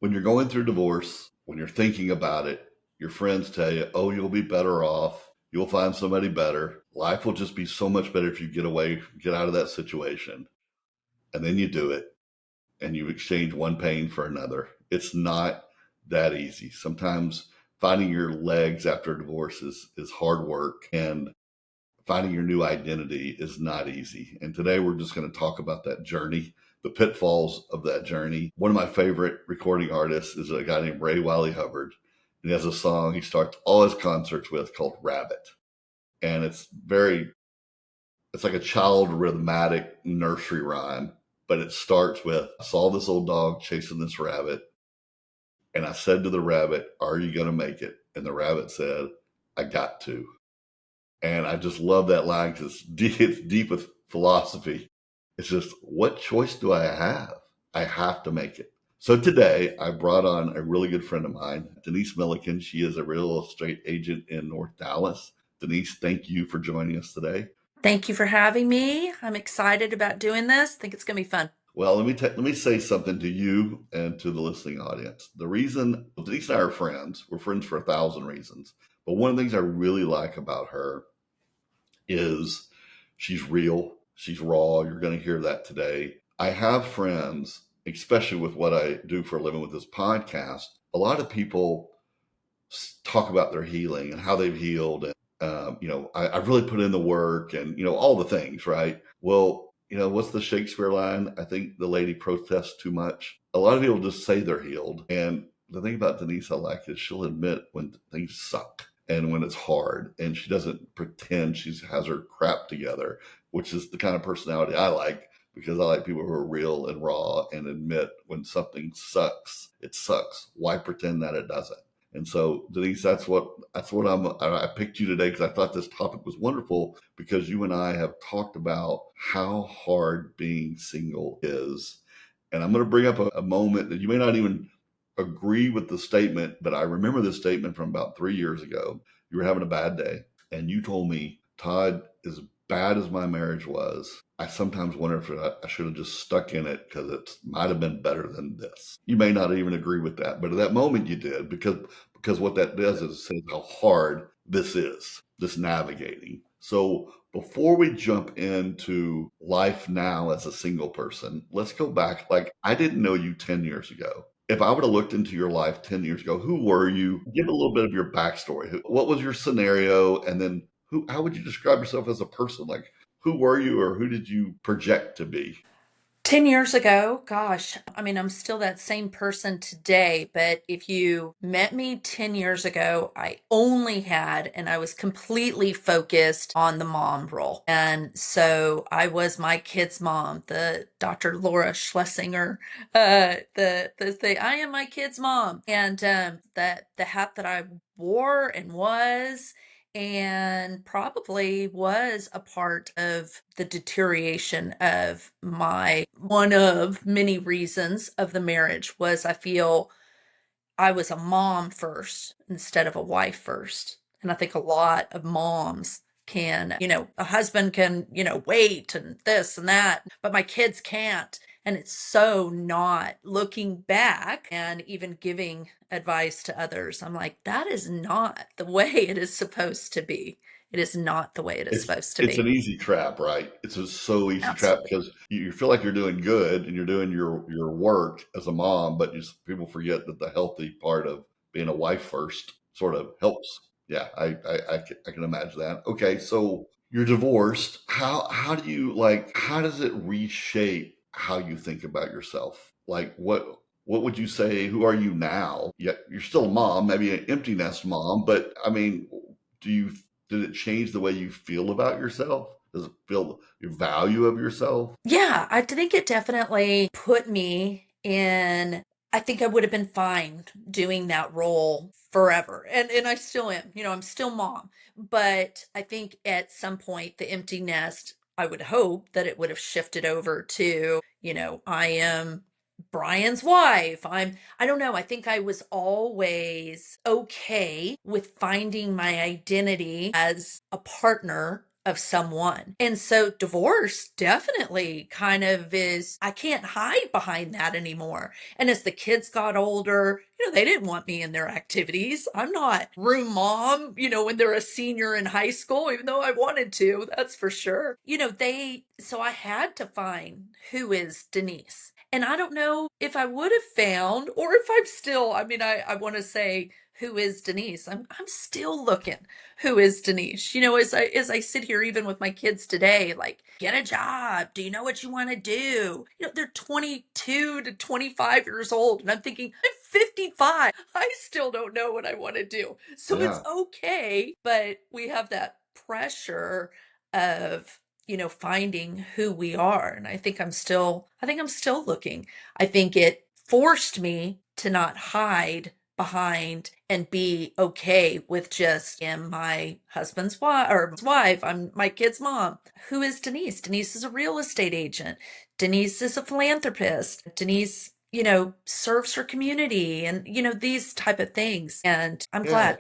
when you're going through divorce, when you're thinking about it, your friends tell you, oh, you'll be better off. You'll find somebody better. Life will just be so much better if you get out of that situation. And then you do it and you exchange one pain for another. It's not that easy. Sometimes finding your legs after a divorce is hard work, and finding your new identity is not easy. And today we're just going to talk about that journey, the pitfalls of that journey. One of my favorite recording artists is a guy named Ray Wiley Hubbard. And he has a song he starts all his concerts with called Rabbit. And it's like a child rhythmic nursery rhyme, but it starts with, I saw this old dog chasing this rabbit. And I said to the rabbit, are you going to make it? And the rabbit said, I got to. And I just love that line because it's deep with philosophy. It's just, what choice do I have? I have to make it. So today I brought on a really good friend of mine, Denise Milliken. She is a real estate agent in North Dallas. Denise, thank you for joining us today. Thank you for having me. I'm excited about doing this. I think it's going to be fun. Well, let me say something to you and to the listening audience. The reason Denise and I are friends, we're friends for 1,000 reasons. But one of the things I really like about her is she's real, she's raw. You're going to hear that today. I have friends, especially with what I do for a living with this podcast. A lot of people talk about their healing and how they've healed. And, I've really put in the work and, all the things, right? Well, what's the Shakespeare line? I think the lady protests too much. A lot of people just say they're healed. And the thing about Denise I like is she'll admit when things suck and when it's hard, and she doesn't pretend she has her crap together, which is the kind of personality I like, because I like people who are real and raw and admit when something sucks, it sucks. Why pretend that it doesn't? And so, Denise, I picked you today because I thought this topic was wonderful, because you and I have talked about how hard being single is. And I'm going to bring up a moment that you may not even agree with the statement, but I remember this statement from about 3 years ago. You were having a bad day and you told me, Todd, as bad as my marriage was, I sometimes wonder if I should have just stuck in it because it might have been better than this. You may not even agree with that, but at that moment you did, because what that does is it says how hard this is, this navigating. So before we jump into life now as a single person, let's go back. Like, I didn't know you 10 years ago. If I would have looked into your life 10 years ago, who were you? Give a little bit of your backstory. What was your scenario? And then how would you describe yourself as a person? Like, who were you, or who did you project to be? 10 years ago, gosh, I mean, I'm still that same person today, but if you met me 10 years ago, I only had, and I was completely focused on the mom role. And so I was my kid's mom, the Dr. Laura Schlesinger, I am my kid's mom. And that the hat that I wore and was, and probably was a part of the deterioration of my one of many reasons of the marriage was I feel I was a mom first instead of a wife first. And I think a lot of moms can, a husband can, wait and this and that, but my kids can't. And it's so not looking back and even giving advice to others. I'm like, that is not the way it is supposed to be. It is not the way it is supposed to It's be. an easy trap, right? It's a so easy trap Absolutely. because you feel like you're doing good and you're doing your work as a mom, but people forget that the healthy part of being a wife first sort of helps. Yeah, I can imagine that. Okay, so you're divorced. How does it reshape how you think about yourself? Like, what would you say? Who are you now? Yeah, you're still a mom, maybe an empty nest mom, but I mean, do you did it change the way you feel about yourself? Does it feel your value of yourself? Yeah, I think it definitely put me in, I think I would have been fine doing that role forever. And I still am, I'm still mom. But I think at some point the empty nest, I would hope that it would have shifted over to, I am Brian's wife. I don't know. I think I was always okay with finding my identity as a partner of someone. And so divorce definitely kind of is, I can't hide behind that anymore. And as the kids got older, they didn't want me in their activities. I'm not room mom, when they're a senior in high school, even though I wanted to, that's for sure. So I had to find who is Denise. And I don't know if I would have found, or if I'm still, I want to say, who is Denise? I'm still looking. Who is Denise? As I sit here even with my kids today, like, get a job. Do you know what you want to do? They're 22 to 25 years old. And I'm thinking, I'm 55. I still don't know what I want to do. So it's Yeah. okay. But we have that pressure of, finding who we are. And I think I'm still looking. I think it forced me to not hide behind and be okay with just am my husband's wife, I'm my kid's mom. Who is Denise? Denise is a real estate agent. Denise is a philanthropist. Denise, serves her community and these type of things. And I'm Yeah, glad.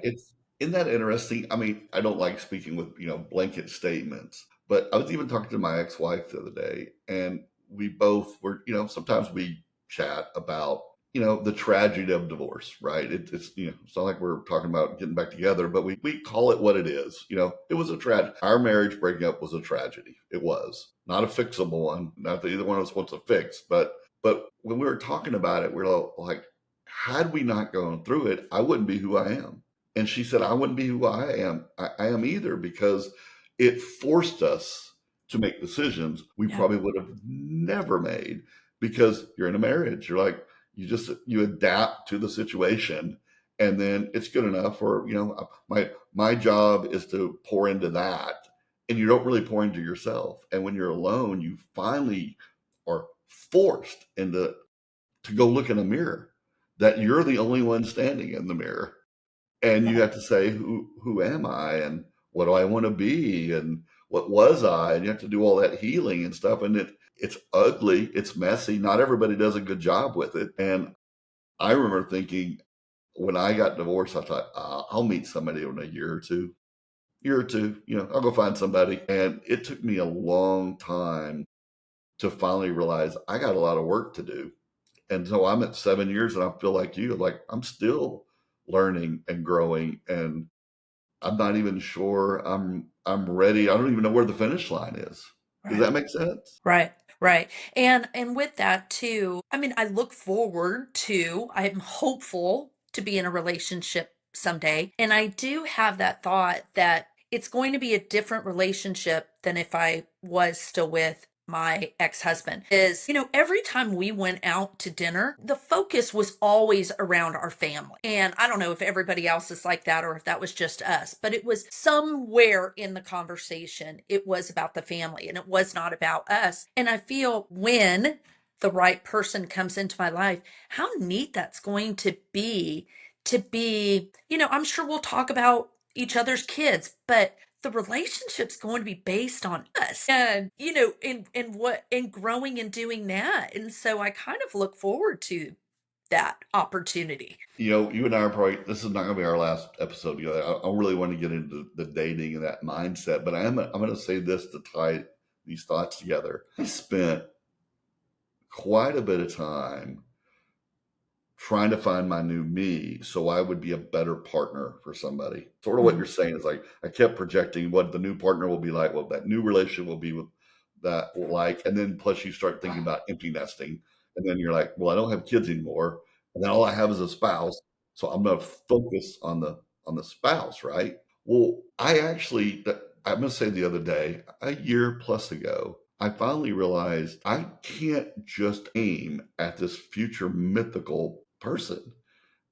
isn't that interesting? I mean, I don't like speaking with, blanket statements, but I was even talking to my ex-wife the other day, and we both were, sometimes we chat about, the tragedy of divorce, right? It's not like we're talking about getting back together, but we call it what it is. It was a tragedy. Our marriage breaking up was a tragedy. It was not a fixable one. Not that either one of us wants a fix, but when we were talking about it, we're like, had we not gone through it, I wouldn't be who I am. And she said, I wouldn't be who I am either, because it forced us to make decisions we Yeah, probably would have never made, because you're in a marriage. You're like, you adapt to the situation, and then it's good enough. Or, my job is to pour into that, and you don't really pour into yourself. And when you're alone, you finally are forced into to go look in a mirror, that you're the only one standing in the mirror, and you right, have to say, who am I, and what do I want to be, and what was I, and you have to do all that healing and stuff. And it's ugly, it's messy, not everybody does a good job with it. And I remember thinking, when I got divorced, I thought, I'll meet somebody in a year or two, I'll go find somebody. And it took me a long time to finally realize I got a lot of work to do. And so I'm at 7 years, and I feel like like I'm still learning and growing, and I'm not even sure I'm ready. I don't even know where the finish line is. Does right. that make sense? Right, right. And with that too, I look forward to, I'm hopeful to be in a relationship someday. And I do have that thought that it's going to be a different relationship than if I was still with my ex-husband. Every time we went out to dinner, the focus was always around our family. And I don't know if everybody else is like that or if that was just us, but it was somewhere in the conversation, it was about the family and it was not about us. And I feel when the right person comes into my life, how neat that's going to be, I'm sure we'll talk about each other's kids, but the relationship's going to be based on us and and growing and doing that. And so I kind of look forward to that opportunity. You and I are probably, this is not going to be our last episode together. I really want to get into the dating and that mindset, but I'm going to say this to tie these thoughts together. I spent quite a bit of time trying to find my new me so I would be a better partner for somebody. Sort of what Mhm. you're saying is, like, I kept projecting what the new partner will be like, what that new relationship will be with that like, and then plus you start thinking about empty nesting, and then you're like, well, I don't have kids anymore, and then all I have is a spouse, so I'm going to focus on the spouse, right? Well, I'm going to say the other day, a year plus ago, I finally realized I can't just aim at this future mythical person.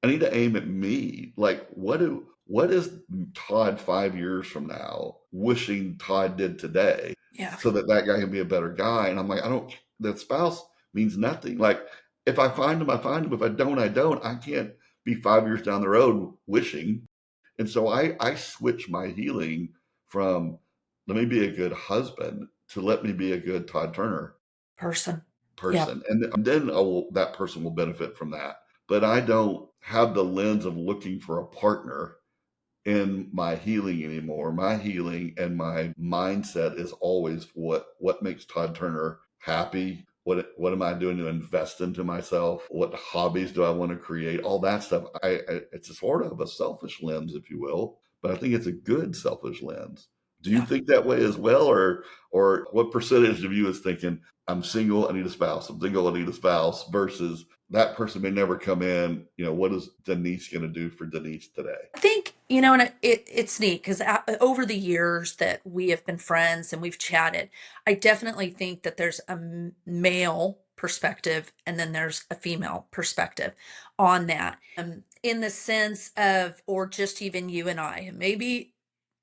I need to aim at me. Like, what is Todd 5 years from now wishing Todd did today, Yeah, so that that guy can be a better guy? And I'm like, I don't. The spouse means nothing. Like, if I find him, I find him. If I don't, I don't. I can't be 5 years down the road wishing. And so I switch my healing from let me be a good husband to let me be a good Todd Turner person. Yeah, person. And then that person will benefit from that. But I don't have the lens of looking for a partner. in my healing anymore. My healing and my mindset is always what makes Todd Turner happy. What am I doing to invest into myself? What hobbies do I want to create? All that stuff. It's a sort of a selfish lens, if you will, but I think it's a good selfish lens. Do you Yeah. think that way as well, or what percentage of you is thinking I'm single, I need a spouse. I'm single, I need a spouse, versus that person may never come in. What is Denise going to do for Denise today? I think, and it's neat because over the years that we have been friends and we've chatted, I definitely think that there's a male perspective and then there's a female perspective on that. In the sense of, or just even you and I, maybe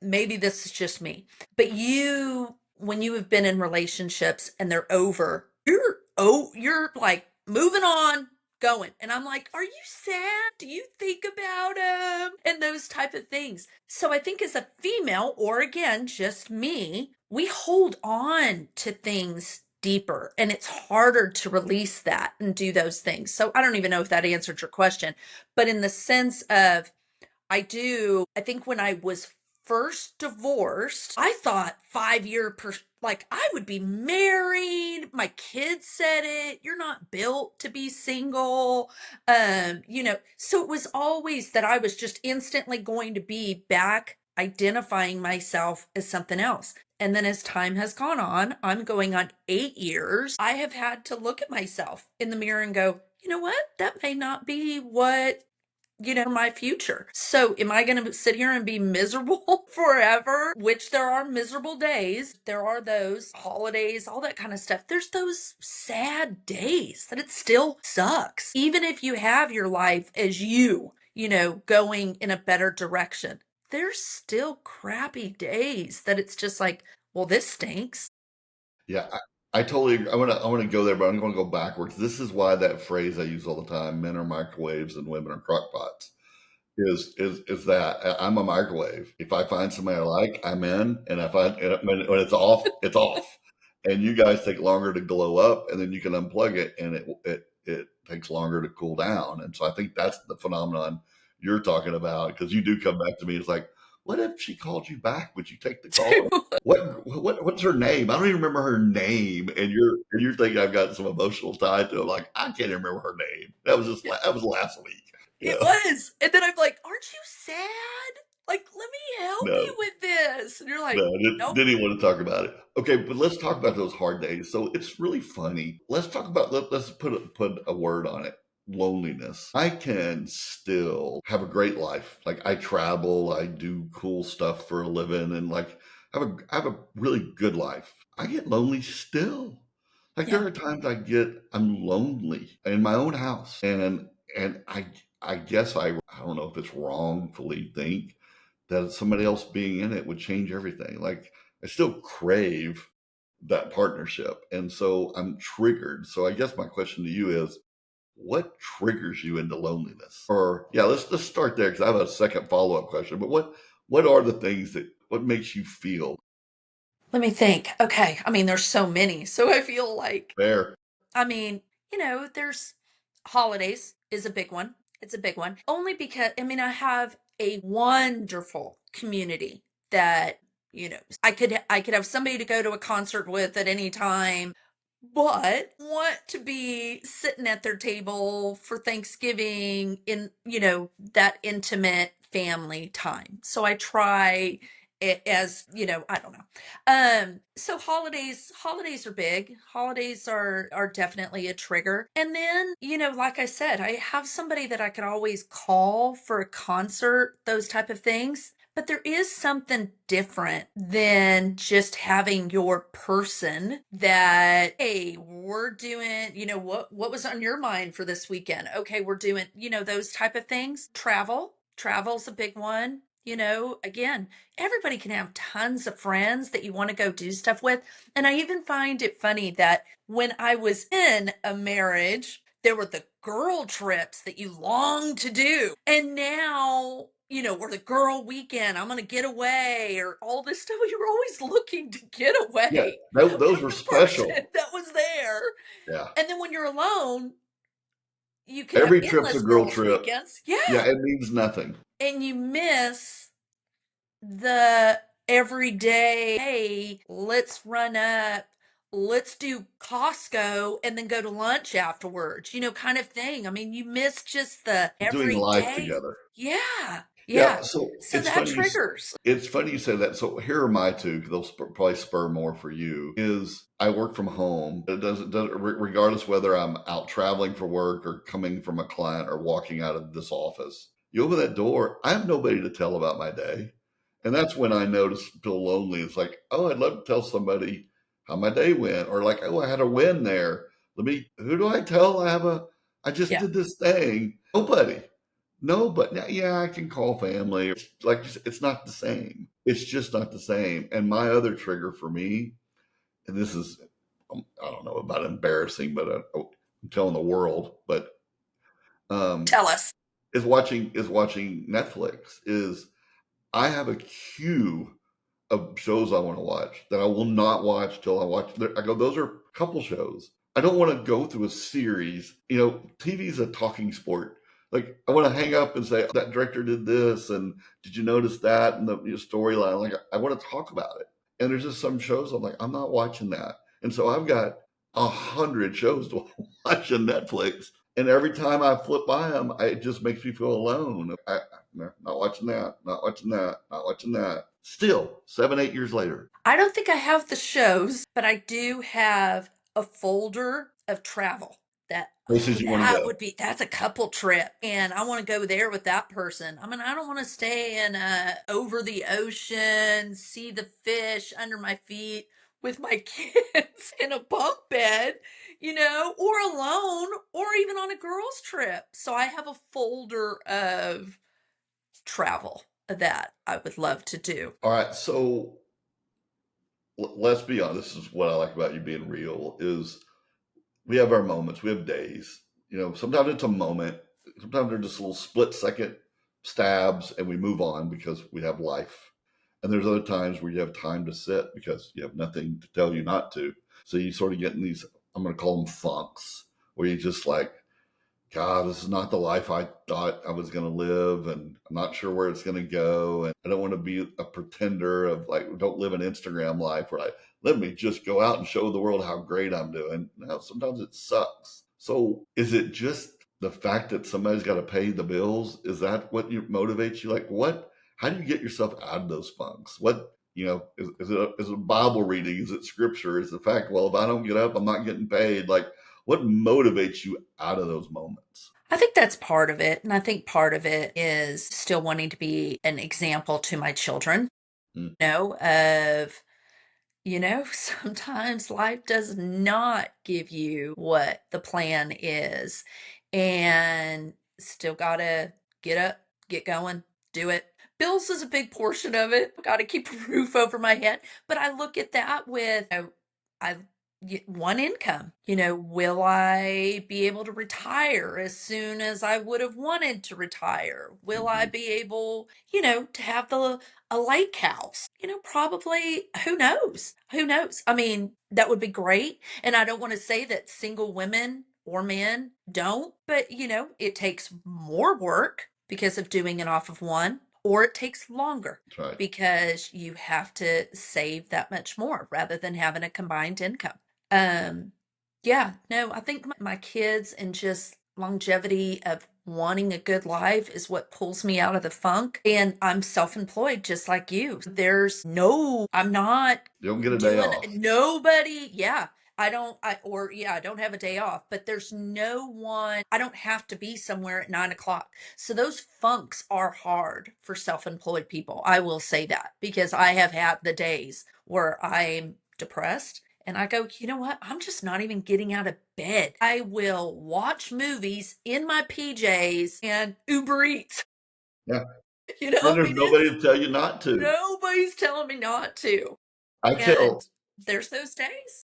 this is just me, but when you have been in relationships and they're over, you're like moving on, going. And I'm like, are you sad? Do you think about him? And those type of things. So I think as a female, or again, just me, we hold on to things deeper and it's harder to release that and do those things. So I don't even know if that answered your question, but in the sense of, I think when I was first divorced, I thought 5 year like I would be married. My kids said it. You're not built to be single. So it was always that I was just instantly going to be back identifying myself as something else. And then as time has gone on, I'm going on 8 years. I have had to look at myself in the mirror and go, you know what? That may not be what my future. So am I going to sit here and be miserable forever? Which there are miserable days. There are those holidays, all that kind of stuff. There's those sad days that it still sucks. Even if you have your life as going in a better direction, there's still crappy days that it's just like, well, this stinks. Yeah, I totally agree. I want to go there, but I'm going to go backwards. This is why that phrase I use all the time: "Men are microwaves and women are crockpots." Is that I'm a microwave. If I find somebody I like, I'm in, and if when it's off, it's off. And you guys take longer to glow up, and then you can unplug it, and it takes longer to cool down. And so I think that's the phenomenon you're talking about, because you do come back to me. It's like, what if she called you back? Would you take the call? What's her name? I don't even remember her name, and you're thinking I've got some emotional tie to it. Like, I can't even remember her name. That was last week. It Yeah. was. And then I'm like, aren't you sad? Like, let me help No, you with this. And you're like, no, nope. didn't even want to talk about it. Okay, but let's talk about those hard days. So it's really funny. Let's talk about let's put a word on it. Loneliness. I can still have a great life. Like, I travel, I do cool stuff for a living, and like I have a really good life. I get lonely still. Like, Yeah. there are times I'm lonely in my own house, and I guess I don't know if it's wrongfully think that somebody else being in it would change everything. Like, I still crave that partnership. And so I'm triggered. So I guess my question to you is, what triggers you into loneliness? Or yeah, let's start there, because I have a second follow-up question. But what are the things what makes you feel Let me think. Okay. I mean, there's so many. So I feel like, there? I mean, there's holidays is a big one. It's a big one. Only because, I mean, I have a wonderful community that, I could have somebody to go to a concert with at any time, but want to be sitting at their table for Thanksgiving in, that intimate family time. So I try it as, I don't know. So holidays are big. Holidays are definitely a trigger. And then, like I said, I have somebody that I could always call for a concert, those type of things. But there is something different than just having your person that, hey, we're doing, what was on your mind for this weekend? Okay, we're doing, those type of things. Travel's a big one. Again, everybody can have tons of friends that you want to go do stuff with. And I even find it funny that when I was in a marriage, there were the girl trips that you long to do. And now, or the girl weekend, I'm going to get away, or all this stuff. You're always looking to get Yeah, away those from were the person special. that was there. Yeah. And then when you're alone, you could have Every trip's a endless girl girls' trip. weekends. Yeah, Yeah. it means nothing. And you miss the everyday, hey, let's run up, let's do Costco and then go to lunch afterwards, kind of thing. I mean, you miss just the Doing life everyday. together. Yeah. Yeah, Yeah. so So that triggers. it's funny you say that. So here are my two, 'cause they'll probably spur more for you. Is I work from home. It doesn't regardless whether I'm out traveling for work or coming from a client or walking out of this office. You open that door, I have nobody to tell about my day, and that's when I notice feel lonely. It's like, oh, I'd love to tell somebody how my day went, or like, oh, I had a win there. Who do I tell? I just Yeah. did this thing. Nobody. No, but yeah, I can call family. Like it's not the same. It's just not the same. And my other trigger for me, and this is, I don't know about embarrassing, but I'm telling the world, but um, Tell us. is watching Netflix. Is I have a queue of shows I want to watch that I will not watch till I watch. I go, those are couple shows. I don't want to go through a series. TV is a talking sport. Like I want to hang up and say that director did this, and did you notice that, and the storyline. Like I want to talk about it. And there's just some shows I'm like, I'm not watching that. And so I've got 100 shows to watch on Netflix. And every time I flip by them, it just makes me feel alone. No, not watching that, not watching that, not watching that. Still, 7, 8 years later. I don't think I have the shows, but I do have a folder of travel that, oh, Places you want to go. that's a couple trip. And I want to go there with that person. I mean, I don't want to stay in over the ocean, see the fish under my feet with my kids in a bunk bed, or alone, or even on a girls' trip. So I have a folder of travel that I would love to do. All right, so let's be honest. This is what I like about you being real. Is we have our moments, we have days. Sometimes it's a moment. Sometimes they're just little split-second stabs, and we move on because we have life. And there's other times where you have time to sit because you have nothing to tell you not to. So you sort of get in these, I'm going to call them funks, where you just like, God, this is not the life I thought I was going to live, and I'm not sure where it's going to go. And I don't want to be a pretender of like, don't live an Instagram life where let me just go out and show the world how great I'm doing. Now, sometimes it sucks. So is it just the fact that somebody's got to pay the bills? Is that what motivates you? Like, how do you get yourself out of those funks? Is it Bible reading? Is it scripture? Is the fact, well, if I don't get up, I'm not getting paid? Like, what motivates you out of those moments? I think that's part of it. And I think part of it is still wanting to be an example to my children, Mm, of, sometimes life does not give you what the plan is. And still gotta get up, get going, do it. Bills is a big portion of it. Gotta keep a roof over my head. But I look at that with, I one income. Will I be able to retire as soon as I would have wanted to retire? Will I mhm. be able, to have a lake house? Probably, who knows? Who knows? I mean, that would be great. And I don't want to say that single women or men don't, but it takes more work because of doing it off of one, or it takes longer That's right. because you have to save that much more rather than having a combined income. Um, yeah, no, I think my kids and just longevity of wanting a good life is what pulls me out of the funk. And I'm self-employed just like you. I'm not You don't get a day doing off. nobody. Yeah. I don't have a day off, but there's no one, I don't have to be somewhere at 9 o'clock. So those funks are hard for self-employed people. I will say that because I have had the days where I'm depressed and I go, you know what? I'm just not even getting out of bed. I will watch movies in my PJs and Uber Eats. Yeah. And I there's mean, nobody to tell you not to. nobody's telling me not to. I tell And there's those days.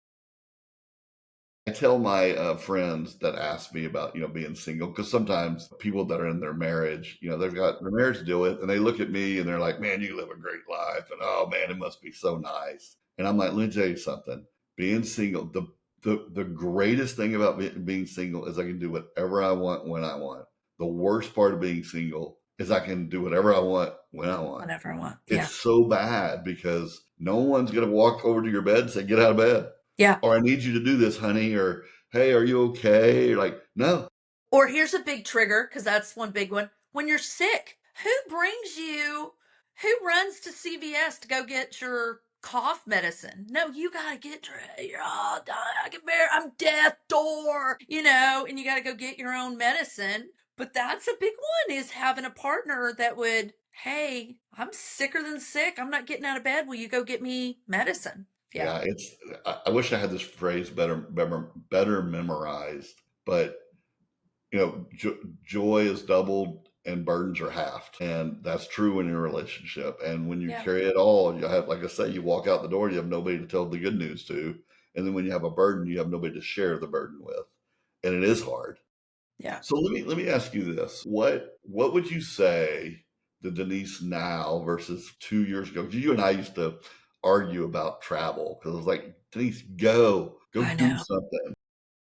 I tell my friends that ask me about being single, because sometimes people that are in their marriage, they've got their marriage to deal with, and they look at me and they're like, "Man, you live a great life," and "Oh man, it must be so nice." And I'm like, "Let me tell you something. Being single, the greatest thing about being single is I can do whatever I want when I want. The worst part of being single is I can do whatever I want when I want. Whenever I want. It's Yeah. so bad because no one's going to walk over to your bed and say, get out of bed. Yeah. Or I need you to do this, honey. Or, hey, are you okay? You're like, no. Or here's a big trigger, because that's one big one. When you're sick, who runs to CVS to go get your cough medicine? No, you gotta get, you're all done. I'm death door, and you gotta go get your own medicine. But that's a big one, is having a partner that would, hey, I'm sicker than sick. I'm not getting out of bed. Will you go get me medicine? Yeah. Yeah, I wish I had this phrase better memorized, but joy is doubled and burdens are halved. And that's true in your relationship. And when you Yeah. carry it all, you have, like I say, you walk out the door, you have nobody to tell the good news to. And then when you have a burden, you have nobody to share the burden with. And it is hard. Yeah. So let me ask you this. What would you say to Denise now versus 2 years ago? 'Cause you and I used to argue about travel because I was like, Denise, go I do know. something.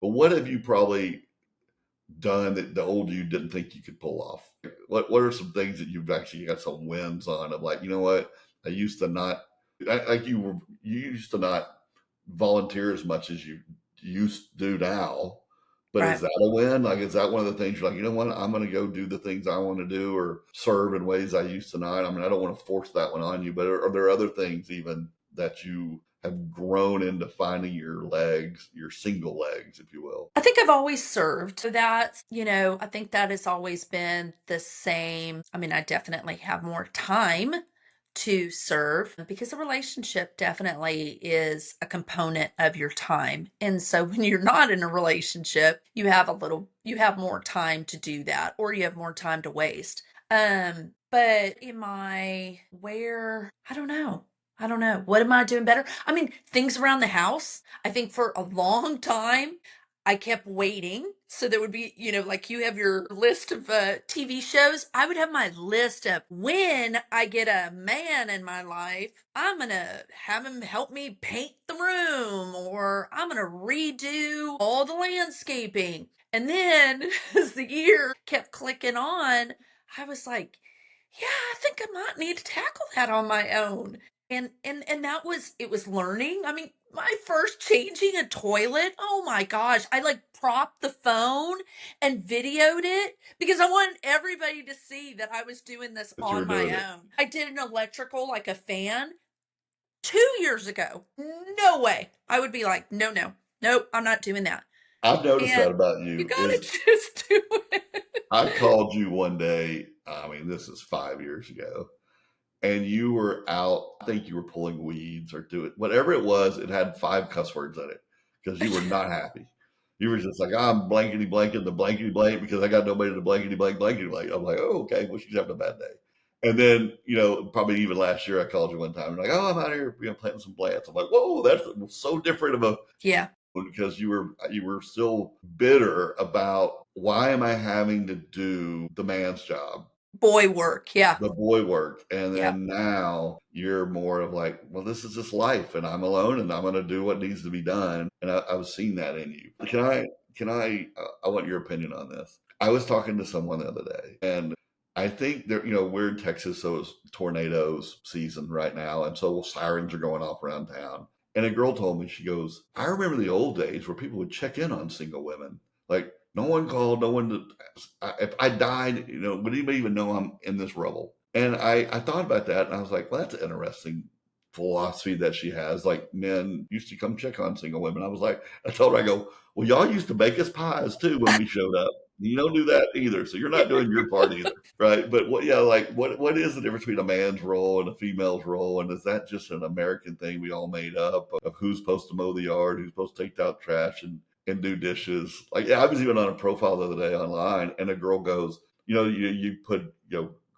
But what have you probably done that the old you didn't think you could pull off? What are some things that you've actually got some wins on of, like, you know what? I used to not like you used to not volunteer as much as you used to do now. But is Right. that a win? Like, is that one of the things you're like, you know what? I'm going to go do the things I want to do or serve in ways I used to not. I mean, I don't want to force that one on you, but are there other things even that you have grown into finding your legs, your single legs, if you will? I think I've always served. So that, I think that has always been the same. I mean, I definitely have more time to serve, because a relationship definitely is a component of your time. And so when you're not in a relationship, you have more time to do that, or you have more time to waste. But I don't know. I don't know. What am I doing better? I mean, things around the house. I think for a long time, I kept waiting. So there would be, like you have your list of TV shows. I would have my list of, when I get a man in my life, I'm going to have him help me paint the room, or I'm going to redo all the landscaping. And then as the year kept clicking on, I was like, yeah, I think I might need to tackle that on my own. And that was, it was learning. I mean, my first changing a toilet, oh my gosh, I like propped the phone and videoed it because I wanted everybody to see that I was doing this That you were on my doing it. own. I did an electrical, like a fan, 2 years ago. No way. I would be like, no, no, nope, I'm not doing that. I've noticed that And about you you gotta is just do it. I called you one day. I mean, this is 5 years ago, and you were out. I think you were pulling weeds or doing whatever it was. It had 5 cuss words in it because you were not happy. You were just like, I'm blankety blanking the blankety blank because I got nobody to blankety blank blankety blank. I'm like, oh, okay, well, she's having a bad day. And then, probably even last year, I called you one time and like, oh, I'm out here, planting some plants. I'm like, whoa, that's so different of a, Yeah. because you were still bitter about, why am I having to do the man's job, Boy work. Yeah. the boy work? And Yeah. then now you're more of like, well, this is just life, and I'm alone, and I'm going to do what needs to be done. And I was seeing that in you. I want your opinion on this. I was talking to someone the other day, and I think we're in Texas, so it's tornadoes season right now, and so sirens are going off around town. And a girl told me, she goes, I remember the old days where people would check in on single women. Like, no one called, no one, if I died, would anybody even know I'm in this rubble? And I thought about that, and I was like, well, that's an interesting philosophy that she has. Like, men used to come check on single women. I told her, I go, well, y'all used to bake us pies too when we showed up. You don't do that either, so you're not doing your part either, right? But what is the difference between a man's role and a female's role? And is that just an American thing we all made up of who's supposed to mow the yard, who's supposed to take out trash and do dishes? Like, yeah, I was even on a profile the other day online, and a girl goes, you put,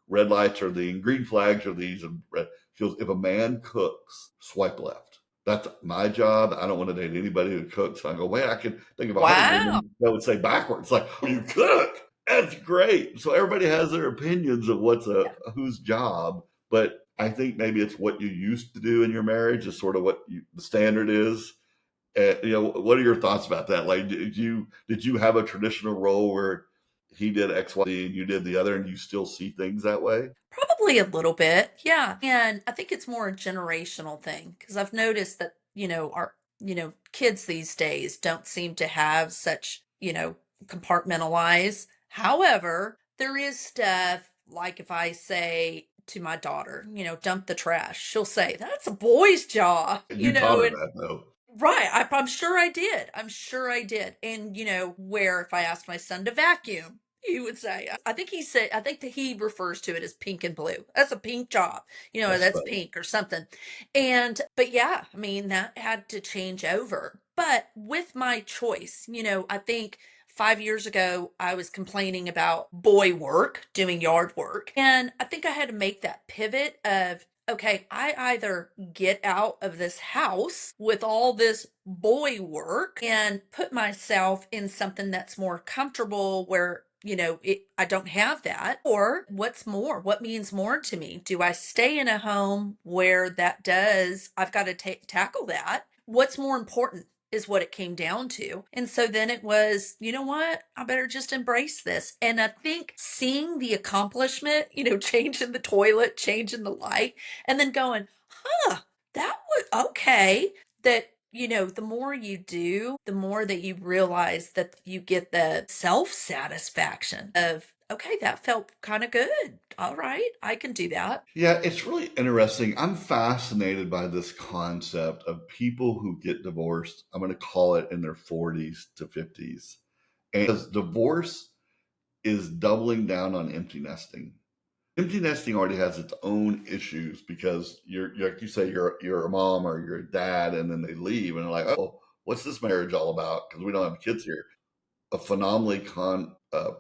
red lights are these, green flags are these, and red. She goes, if a man cooks, swipe left. That's my job. I don't want to date anybody who cooks. I go, wait, I can think of 100 Wow. women that would say backwards. Like, oh, you cook. That's great. So everybody has their opinions of what's Yeah. whose job. But I think maybe it's what you used to do in your marriage is sort of what the standard is. What are your thoughts about that? Like, did you have a traditional role where he did X, Y, Z, and you did the other, and you still see things that way? Probably a little bit, yeah. And I think it's more a generational thing because I've noticed that, our, kids these days don't seem to have such, compartmentalize. However, there is stuff like if I say to my daughter, dump the trash, she'll say, that's a boy's job, And you taught her and that, though. right. I'm sure I did. I'm sure I did. And, where if I asked my son to vacuum, he would say, I think that he refers to it as pink and blue. That's a pink job, That's that's funny. pink or something. But yeah, I mean, that had to change over. But with my choice, I think 5 years ago, I was complaining about boy work, doing yard work. And I think I had to make that pivot of, okay, I either get out of this house with all this boy work and put myself in something that's more comfortable where I don't have that. Or what's more? What means more to me? Do I stay in a home where I've got to tackle that? What's more important is what it came down to. And so then it was, you know what? I better just embrace this. And I think seeing the accomplishment, changing the toilet, changing the light, and then going, huh, that was okay. That, the more you do, the more that you realize that you get the self satisfaction of, okay, that felt kind of good. All right, I can do that. Yeah, it's really interesting. I'm fascinated by this concept of people who get divorced. I'm going to call it in their 40s to 50s. And because divorce is doubling down on empty nesting. Empty nesting already has its own issues because like you say, you're a mom or you're a dad, and then they leave and they're like, oh, what's this marriage all about? Because we don't have kids here. A phenomenally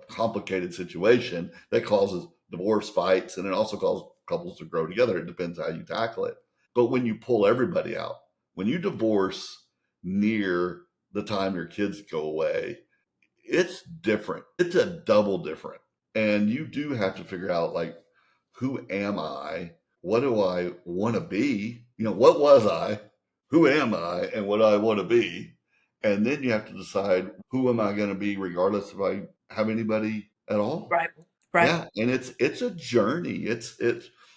complicated situation that causes divorce fights, and it also causes couples to grow together. It depends how you tackle it. But when you pull everybody out, when you divorce near the time your kids go away, it's different. It's a double different. And you do have to figure out, like, who am I? What do I want to be? What was I? Who am I? And what do I want to be? And then you have to decide, who am I going to be regardless if I have anybody at all? Right. Right. Yeah, and it's a journey. It's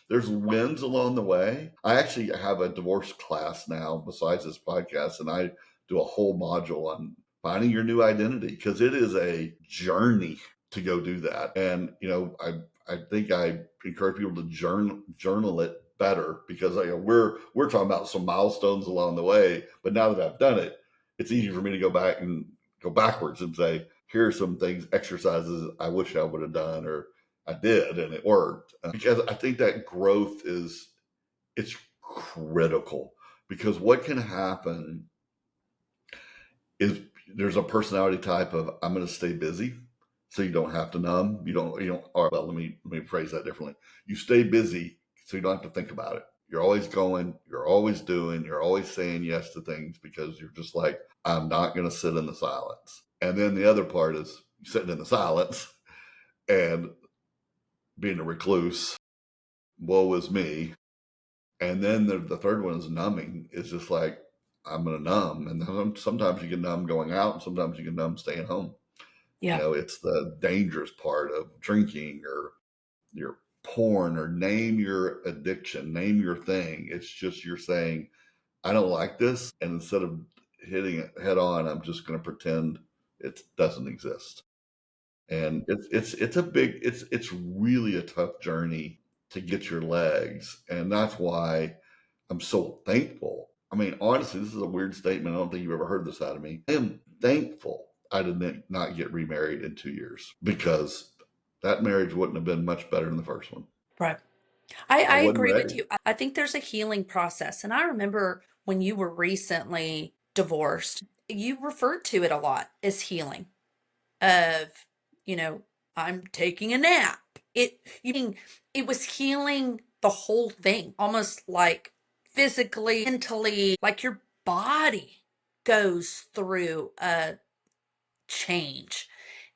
there's wins along the way. I actually have a divorce class now besides this podcast, and I do a whole module on finding your new identity because it is a journey to go do that. And I think I encourage people to journal it better because we're talking about some milestones along the way. But now that I've done it, it's easy for me to go back and go backwards and say, here are some things, exercises I wish I would have done, or I did, and it worked. Because I think that growth it's critical, because what can happen is there's a personality type of, I'm going to stay busy so you don't have to numb. Or well, let me phrase that differently. You stay busy so you don't have to think about it. You're always going, you're always doing, you're always saying yes to things because you're just like, I'm not going to sit in the silence. And then the other part is sitting in the silence and being a recluse. Woe is me. And then the third one is numbing. It's just like, I'm going to numb. And sometimes you can numb going out, and sometimes you can numb staying home. Yeah. It's the dangerous part of drinking or your porn, or name your addiction, name your thing. It's just you're saying, I don't like this. And instead of hitting it head on, I'm just going to pretend it doesn't exist. And it's really a tough journey to get your legs. And that's why I'm so thankful. I mean, honestly, this is a weird statement. I don't think you've ever heard this out of me. I am thankful I did not get remarried in 2 years, because that marriage wouldn't have been much better than the first one. Right. I I wasn't agree with ready. you. I think there's a healing process. And I remember when you were recently divorced, you referred to it a lot as healing of, you know, I'm taking a nap. It was healing the whole thing, almost like physically, mentally, like your body goes through a change.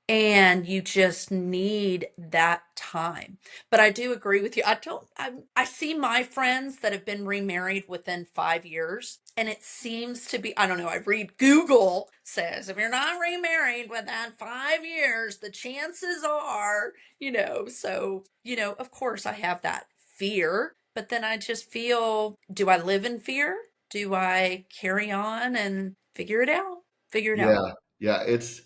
and you just need that time. But I do agree with you. I see my friends that have been remarried within 5 years, and it seems to be, I don't know, I read Google says if you're not remarried within 5 years, the chances are, so, of course I have that fear, but then I just feel, do I live in fear? Do I carry on and figure it out? Figure it out. Yeah, yeah, it's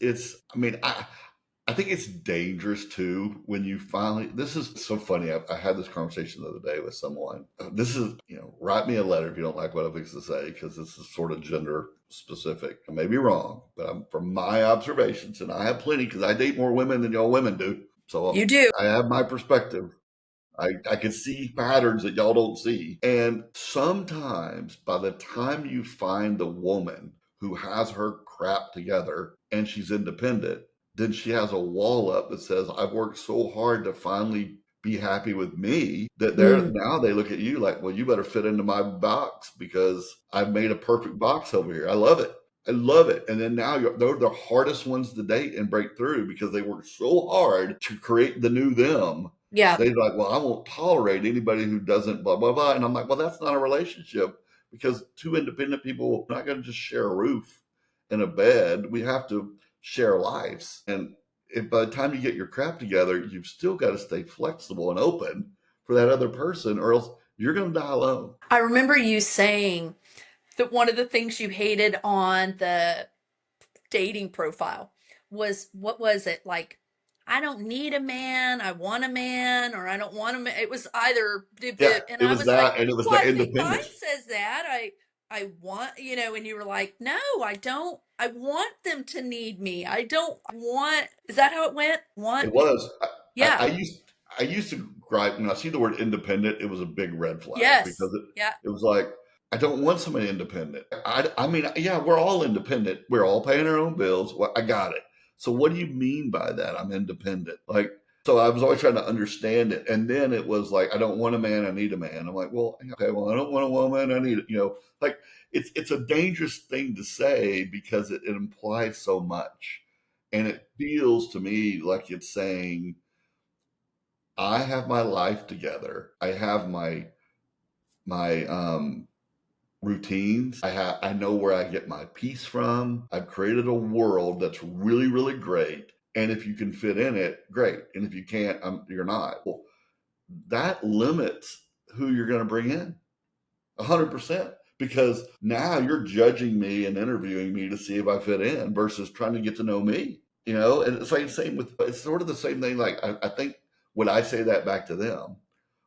I mean, I think it's dangerous too when you finally. This is so funny. I had this conversation the other day with someone. This is, write me a letter if you don't like what I'm fixing to say, because this is sort of gender specific. I may be wrong, but from my observations, and I have plenty because I date more women than y'all women do. So You do. I have my perspective. I can see patterns that y'all don't see. And sometimes by the time you find the woman who has her crap together and she's independent, then she has a wall up that says, I've worked so hard to finally be happy with me, that Mm, now they look at you like, well, you better fit into my box because I've made a perfect box over here. I love it. I love it. And then now they're the hardest ones to date and break through because they worked so hard to create the new them. yeah. They're like, well, I won't tolerate anybody who doesn't blah, blah, blah. And I'm like, well, that's not a relationship, because two independent people are not going to just share a roof and a bed. We have to share lives. And if by the time you get your crap together, you've still got to stay flexible and open for that other person, or else you're going to die alone. I remember you saying that one of the things you hated on the dating profile was, what was it? Like, I don't need a man, I want a man, or I don't want a man. It was either, Yeah, and it I was was like, that. And it was well, the I think mine independence. says that. I want, and you were like, no, I don't. I want them to need me. I don't want, is that how it went? It Want me? was. Yeah. I used to gripe when I see the word independent. It was a big red flag Yes. because Yeah. it was like, I don't want somebody independent. I mean, yeah, we're all independent. We're all paying our own bills. Well, I got it. So what do you mean by that? I'm independent. Like, so I was always trying to understand it. And then it was like, I don't want a man. I need a man. I'm like, well, okay, well, I don't want a woman. I need, like, it's a dangerous thing to say because it implies so much. And it feels to me like it's saying, I have my life together. I have my routines. I know where I get my peace from. I've created a world that's really, really great. And if you can fit in it, great. And if you can't, you're not. Well, that limits who you're going to bring in. 100%, because now you're judging me and interviewing me to see if I fit in versus trying to get to know me. And it's like same with, it's sort of the same thing. Like I think, would I say that back to them?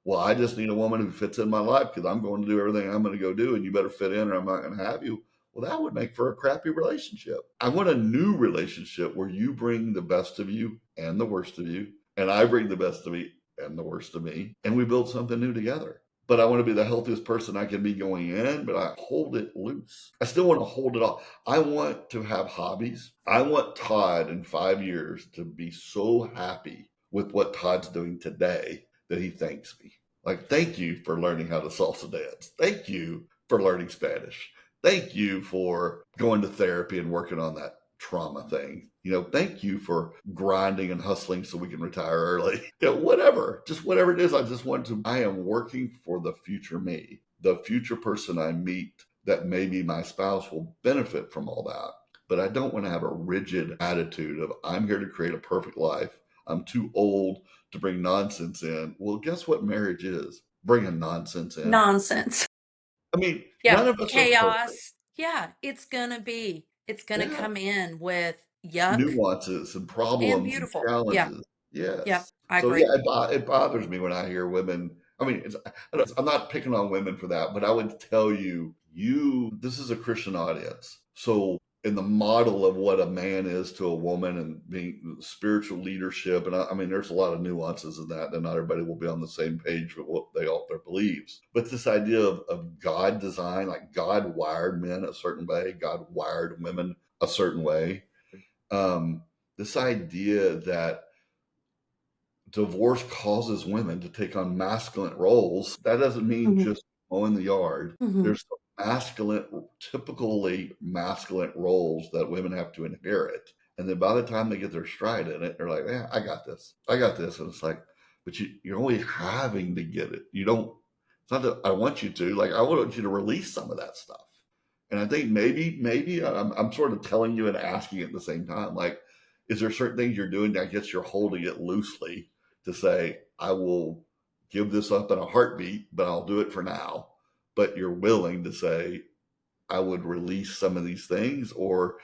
Well, I just need a woman who fits in my life because I'm going to do everything I'm going to go do, and you better fit in or I'm not going to have you. Well, that would make for a crappy relationship. I want a new relationship where you bring the best of you and the worst of you, and I bring the best of me and the worst of me, and we build something new together. But I want to be the healthiest person I can be going in, but I hold it loose. I still want to hold it off. I want to have hobbies. I want Todd in 5 years to be so happy with what Todd's doing today that he thanks me. Like, thank you for learning how to salsa dance. Thank you for learning Spanish. Thank you for going to therapy and working on that trauma thing. Thank you for grinding and hustling so we can retire early. Whatever, just whatever it is. I am working for the future me, the future person I meet that maybe my spouse will benefit from all that. But I don't want to have a rigid attitude of, I'm here to create a perfect life. I'm too old to bring nonsense in. Well, guess what marriage is? Bringing nonsense in. Nonsense. I mean, Yeah. none of us are perfect. Chaos. Yeah. It's gonna Yeah. come in with yuck Nuances and and problems and beautiful. Yeah. challenges. Yeah. Yes. I So agree. yeah, it bothers me when I hear women. I mean, I'm not picking on women for that, but I would tell you, this is a Christian audience. So in the model of what a man is to a woman and being spiritual leadership, and I mean, there's a lot of nuances in that, and not everybody will be on the same page with what their beliefs. But this idea of God design, like God wired men a certain way, God wired women a certain way. This idea that divorce causes women to take on masculine roles, that doesn't mean Hmm. just mowing the yard. Hmm. Typically masculine roles that women have to inherit. And then by the time they get their stride in it, they're like, yeah, I got this. I got this. And it's like, but you're always having to get it. You don't, it's not that I want you to, like, I want you to release some of that stuff. And I think maybe I'm sort of telling you and asking at the same time, like, is there certain things you're doing that I guess you're holding it loosely to say, I will give this up in a heartbeat, but I'll do it for now. But you're willing to say, I would release some of these things, or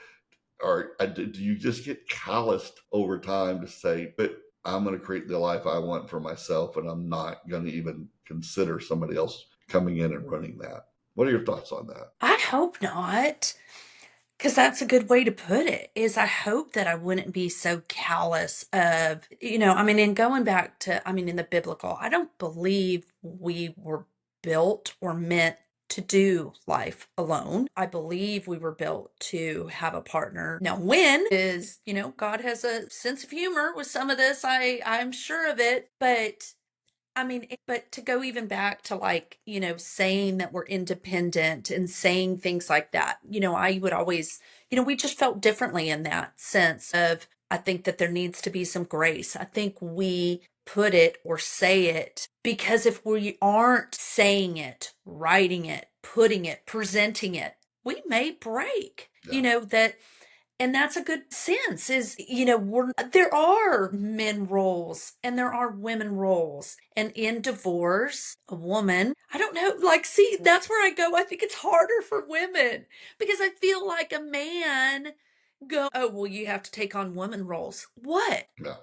do you just get calloused over time to say, but I'm going to create the life I want for myself, and I'm not going to even consider somebody else coming in and running that? What are your thoughts on that? I hope not. Because that's a good way to put it, is I hope that I wouldn't be so callous of, I mean, in going back to, I mean, in the biblical, I don't believe we were built or meant to do life alone. I believe we were built to have a partner. Now, when is, God has a sense of humor with some of this. I'm sure of it, but I mean, but to go even back to like, saying that we're independent and saying things like that, I would always, we just felt differently in that sense of, I think that there needs to be some grace. I think we put it or say it because if we aren't saying it, writing it, putting it, presenting it, we may break, Yeah. that and that's a good sense is, there are men roles and there are women roles. And in divorce, a woman, I don't know, like, see, that's where I go. I think it's harder for women because I feel like a man oh, well, you have to take on woman roles. What? Yeah.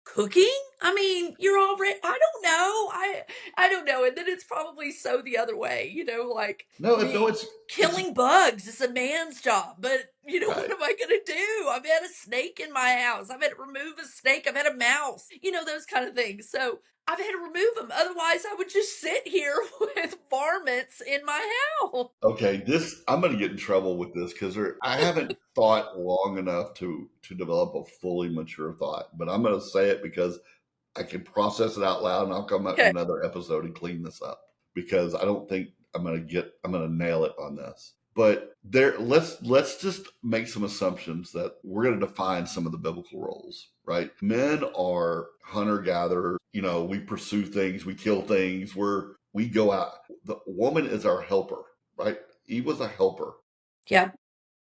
Cooking? I mean, you're already, I don't know. I don't know. And then it's probably so the other way, like No, no, me it's killing bugs is a man's job. But what right. am I gonna do? I've had a snake in my house. I've had to remove a snake. I've had a mouse. Those kind of things. So I've had to remove them. Otherwise, I would just sit here with varmints in my house. Okay, this I'm going to get in trouble with this because I haven't thought long enough to develop a fully mature thought, but I'm going to say it because I can process it out loud, and I'll come up in Okay. another episode and clean this up because I don't think I'm going to nail it on this. But let's just make some assumptions that we're going to define some of the biblical roles, right? Men are hunter gatherers. We pursue things, we kill things, we go out. The woman is our helper, right? Eve was a helper. Yeah.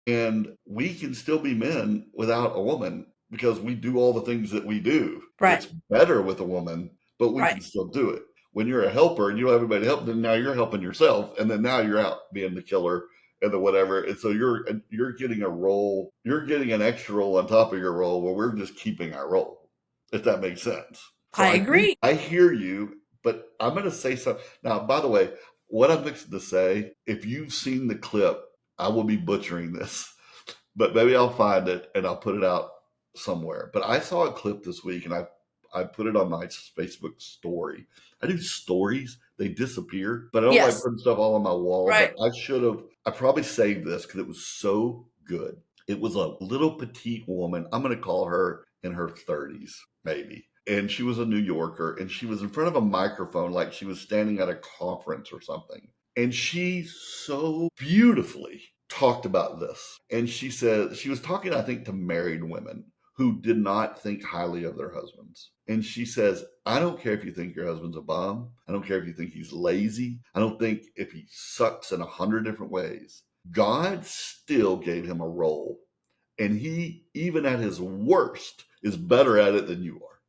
And we can still be men without a woman because we do all the things that we do. Right. It's better with a woman, but we Right. can still do it. When you're a helper and you don't have everybody to help, then now you're helping yourself, and then now you're out being the killer and the whatever. And so you're getting a role, you're getting an extra role on top of your role where we're just keeping our role, if that makes sense. So I I think agree. I hear you, but I'm going to say something now. By the way, what I'm fixing to say, if you've seen the clip, I will be butchering this, but maybe I'll find it and I'll put it out somewhere. But I saw a clip this week and I put it on my Facebook story. I do stories, they disappear, but I don't like Yes. putting stuff all on my wall. Right. But I probably saved this because it was so good. It was a little petite woman. I'm going to call her in her 30s, maybe. And she was a New Yorker and she was in front of a microphone like she was standing at a conference or something. And she so beautifully talked about this. And she said, she was talking, I think, to married women who did not think highly of their husbands. And she says, I don't care if you think your husband's a bum. I don't care if you think he's lazy. I don't think if he sucks in 100 different ways. God still gave him a role. And he, even at his worst, is better at it than you are.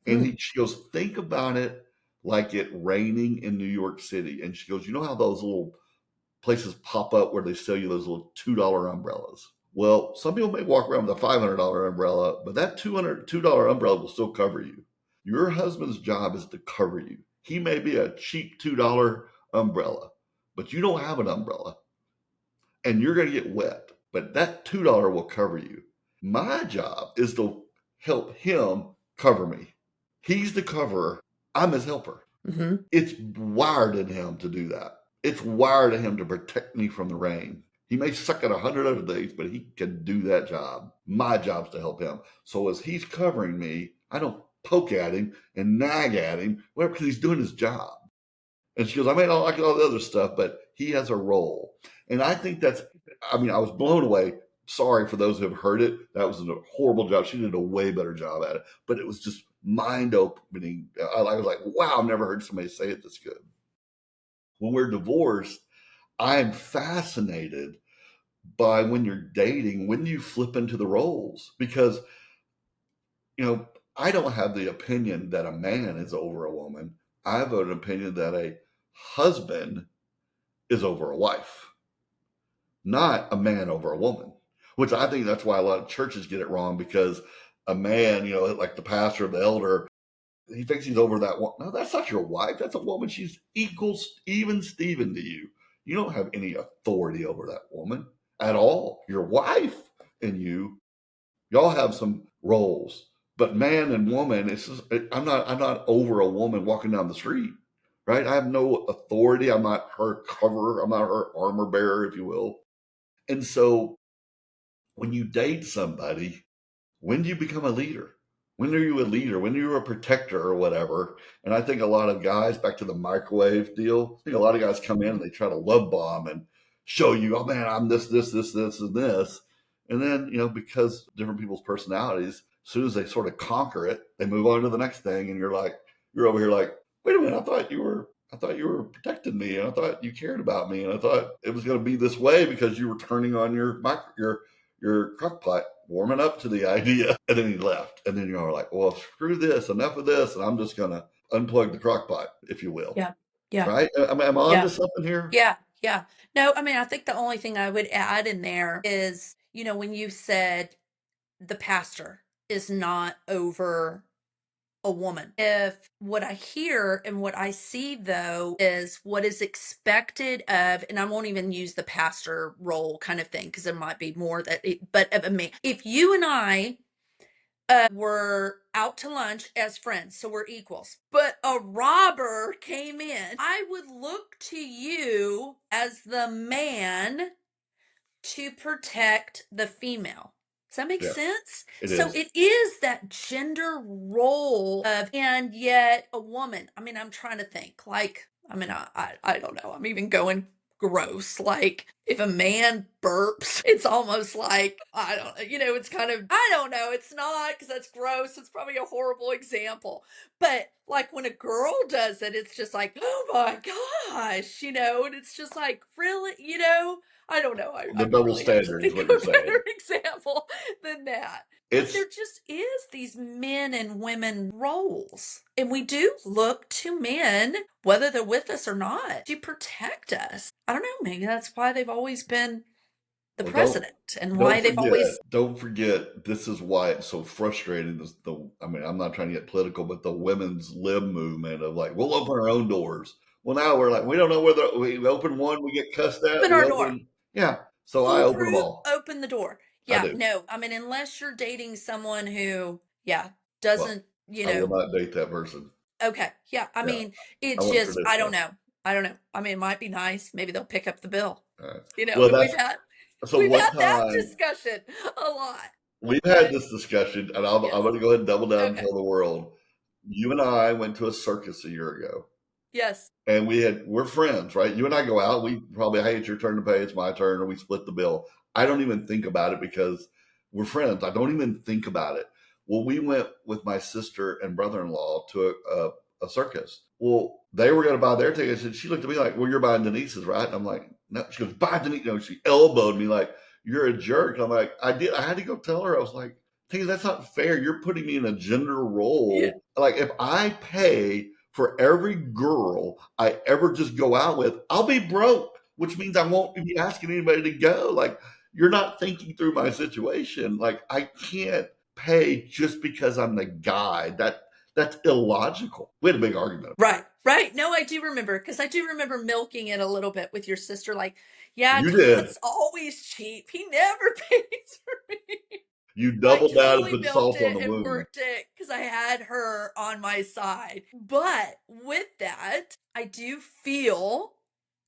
And Mm. she goes, think about it like it raining in New York City. And she goes, you know how those little places pop up where they sell you those little $2 umbrellas? Well, some people may walk around with a $500 umbrella, but that $2 umbrella will still cover you. Your husband's job is to cover you. He may be a cheap $2 umbrella, but you don't have an umbrella and you're going to get wet, but that $2 will cover you. My job is to help him cover me. He's the coverer. I'm his helper. Mm-hmm. It's wired in him to do that. It's wired in him to protect me from the rain. He may suck at 100 other things, but he can do that job. My job's to help him. So as he's covering me, I don't poke at him and nag at him, whatever, because he's doing his job. And she goes, I may not like all the other stuff, but he has a role. And I think I was blown away. sorry for those who have heard it. That was a horrible job. She did a way better job at it, but it was just mind opening. I was like, wow, I've never heard somebody say it this good. When we're divorced, I'm fascinated by when you're dating, when you flip into the roles, because, you know, I don't have the opinion that a man is over a woman. I have an opinion that a husband is over a wife, not a man over a woman, which I think that's why a lot of churches get it wrong, because a man, you know, like the pastor, the elder, he thinks he's over that one. No, that's not your wife. That's a woman. She's equals, even Steven to you. You don't have any authority over that woman at all. Your wife and y'all have some roles, but man and woman, it's just, I'm not over a woman walking down the street, right? I have no authority. I'm not her cover. I'm not her armor bearer, if you will. And so when you date somebody, when do you become a leader? When are you a leader? When are you a protector or whatever? And I think a lot of guys, back to the microwave deal, I think a lot of guys come in and they try to love bomb and show you, oh man, I'm this, and this. And then, you know, because different people's personalities, as soon as they sort of conquer it, they move on to the next thing. And you're over here like, wait a minute, I thought you were protecting me, and I thought you cared about me, and I thought it was going to be this way because you were turning on your crock pot, warming up to the idea. And then he left. And then you're like, well, screw this, enough of this. And I'm just going to unplug the crock pot, if you will. Yeah. Yeah. Right? Am I on to Yeah. something here? Yeah. Yeah. No, I mean, I think the only thing I would add in there is, when you said the pastor is not over a woman. If what I hear and what I see though is what is expected of, and I won't even use the pastor role kind of thing because it might be more but of a man. If you and I were out to lunch as friends, so we're equals, but a robber came in, I would look to you as the man to protect the female. Does that make Yes, sense? it So is. it is that gender role of, and yet a woman. I mean, I'm trying to think. Like, I mean, I don't know. I'm even going gross. Like, if a man burps, it's almost like I don't know. It's kind of I don't know. It's not because that's gross. It's probably a horrible example. But like when a girl does it, it's just like, oh my gosh, and it's just like, really, I don't know. I The double really have to standard is think what of a you're saying. better example than that. But It's there just is these men and women roles. And we do look to men, whether they're with us or not, to protect us. I don't know. Maybe that's why they've always been the well, president and why they've always. don't forget, this is why it's so frustrating. I mean, I'm not trying to get political, but the women's lib movement of like, we'll open our own doors. Well, now we're like, we don't know whether we open one, we get cussed at. Open We our door. open, yeah. So I open them Foolproof, all. open the door. I Yeah, do. no. I mean, unless you're dating someone who, yeah, Well, doesn't, I will not date that person. okay. Yeah. I Yeah, mean, I it's want just, I don't traditional. know. I don't know. I mean, it might be nice. Maybe they'll pick up the bill. All right. Well, And that's so. we've One had that time discussion a lot. we've had But this discussion, and I'm yes. going to go ahead and double down and Okay. tell the world. You and I went to a circus a year ago, Yes. and we're friends, right? You and I go out. We probably, hey, it's your turn to pay. It's my turn, or we split the bill. I don't even think about it because we're friends. I don't even think about it. Well, we went with my sister and brother-in-law to a circus. Well, they were going to buy their tickets, and she looked at me like, "Well, you're buying Denise's, right?" And I'm like, "No." She goes, "Buy Denise." No, she elbowed me like, "You're a jerk." And I'm like, "I did." I had to go tell her. I was like, "Tina, that's not fair. You're putting me in a gender Yeah. role. Like, if I pay for every girl I ever just go out with, I'll be broke, which means I won't be asking anybody to go. Like, you're not thinking through my situation. Like, I can't pay just because I'm the guy. That's illogical." We had a big argument. Right. Right. No, I do remember because I do remember milking it a little bit with your sister. Like, yeah, You did. Todd's always cheap. He never pays for me. You I doubled down and totally put milked salt on it the and wound. worked it because I had her on my side. But with that, I do feel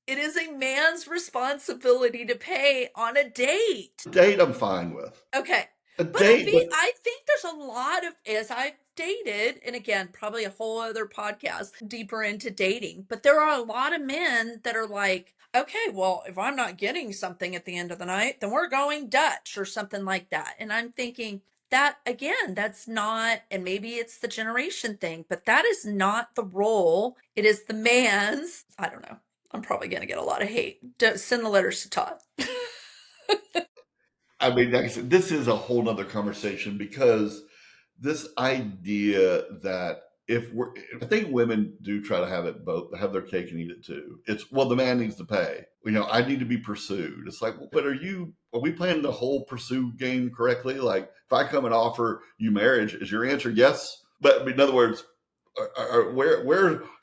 it is a man's responsibility to pay on a date. A date, I'm fine with. Okay. A But date, but I think there's a lot of, as I've dated, and again, probably a whole other podcast deeper into dating, but there are a lot of men that are like, okay, well, if I'm not getting something at the end of the night, then we're going Dutch or something like that. And I'm thinking, that again, that's not, and maybe it's the generation thing, but that is not the role. It is the man's. I don't know. I'm probably going to get a lot of hate. Send the letters to Todd. I mean, like I said, this is a whole nother conversation because this idea that if we're, I think women do try to have it both, have their cake and eat it too. It's, well, the man needs to pay. You know, I need to be pursued. It's like, well, but are we playing the whole pursue game correctly? Like, if I come and offer you marriage, is your answer yes? But I mean, in other words,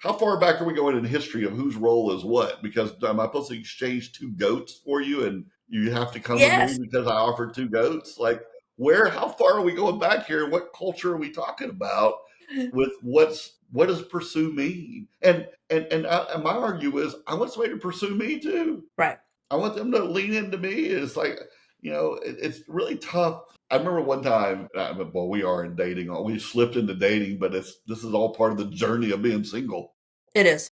how far back are we going in history of whose role is what? Because am I supposed to exchange two goats for you and you have to come with me Yes. because I offered two goats? Like, how far are we going back here? What culture are we talking about with what does pursue mean? And my argument is I want somebody to pursue me too. Right. I want them to lean into me. It's like, it's really tough. I remember one time, well, we are in dating. We slipped into dating, but this is all part of the journey of being single. It is.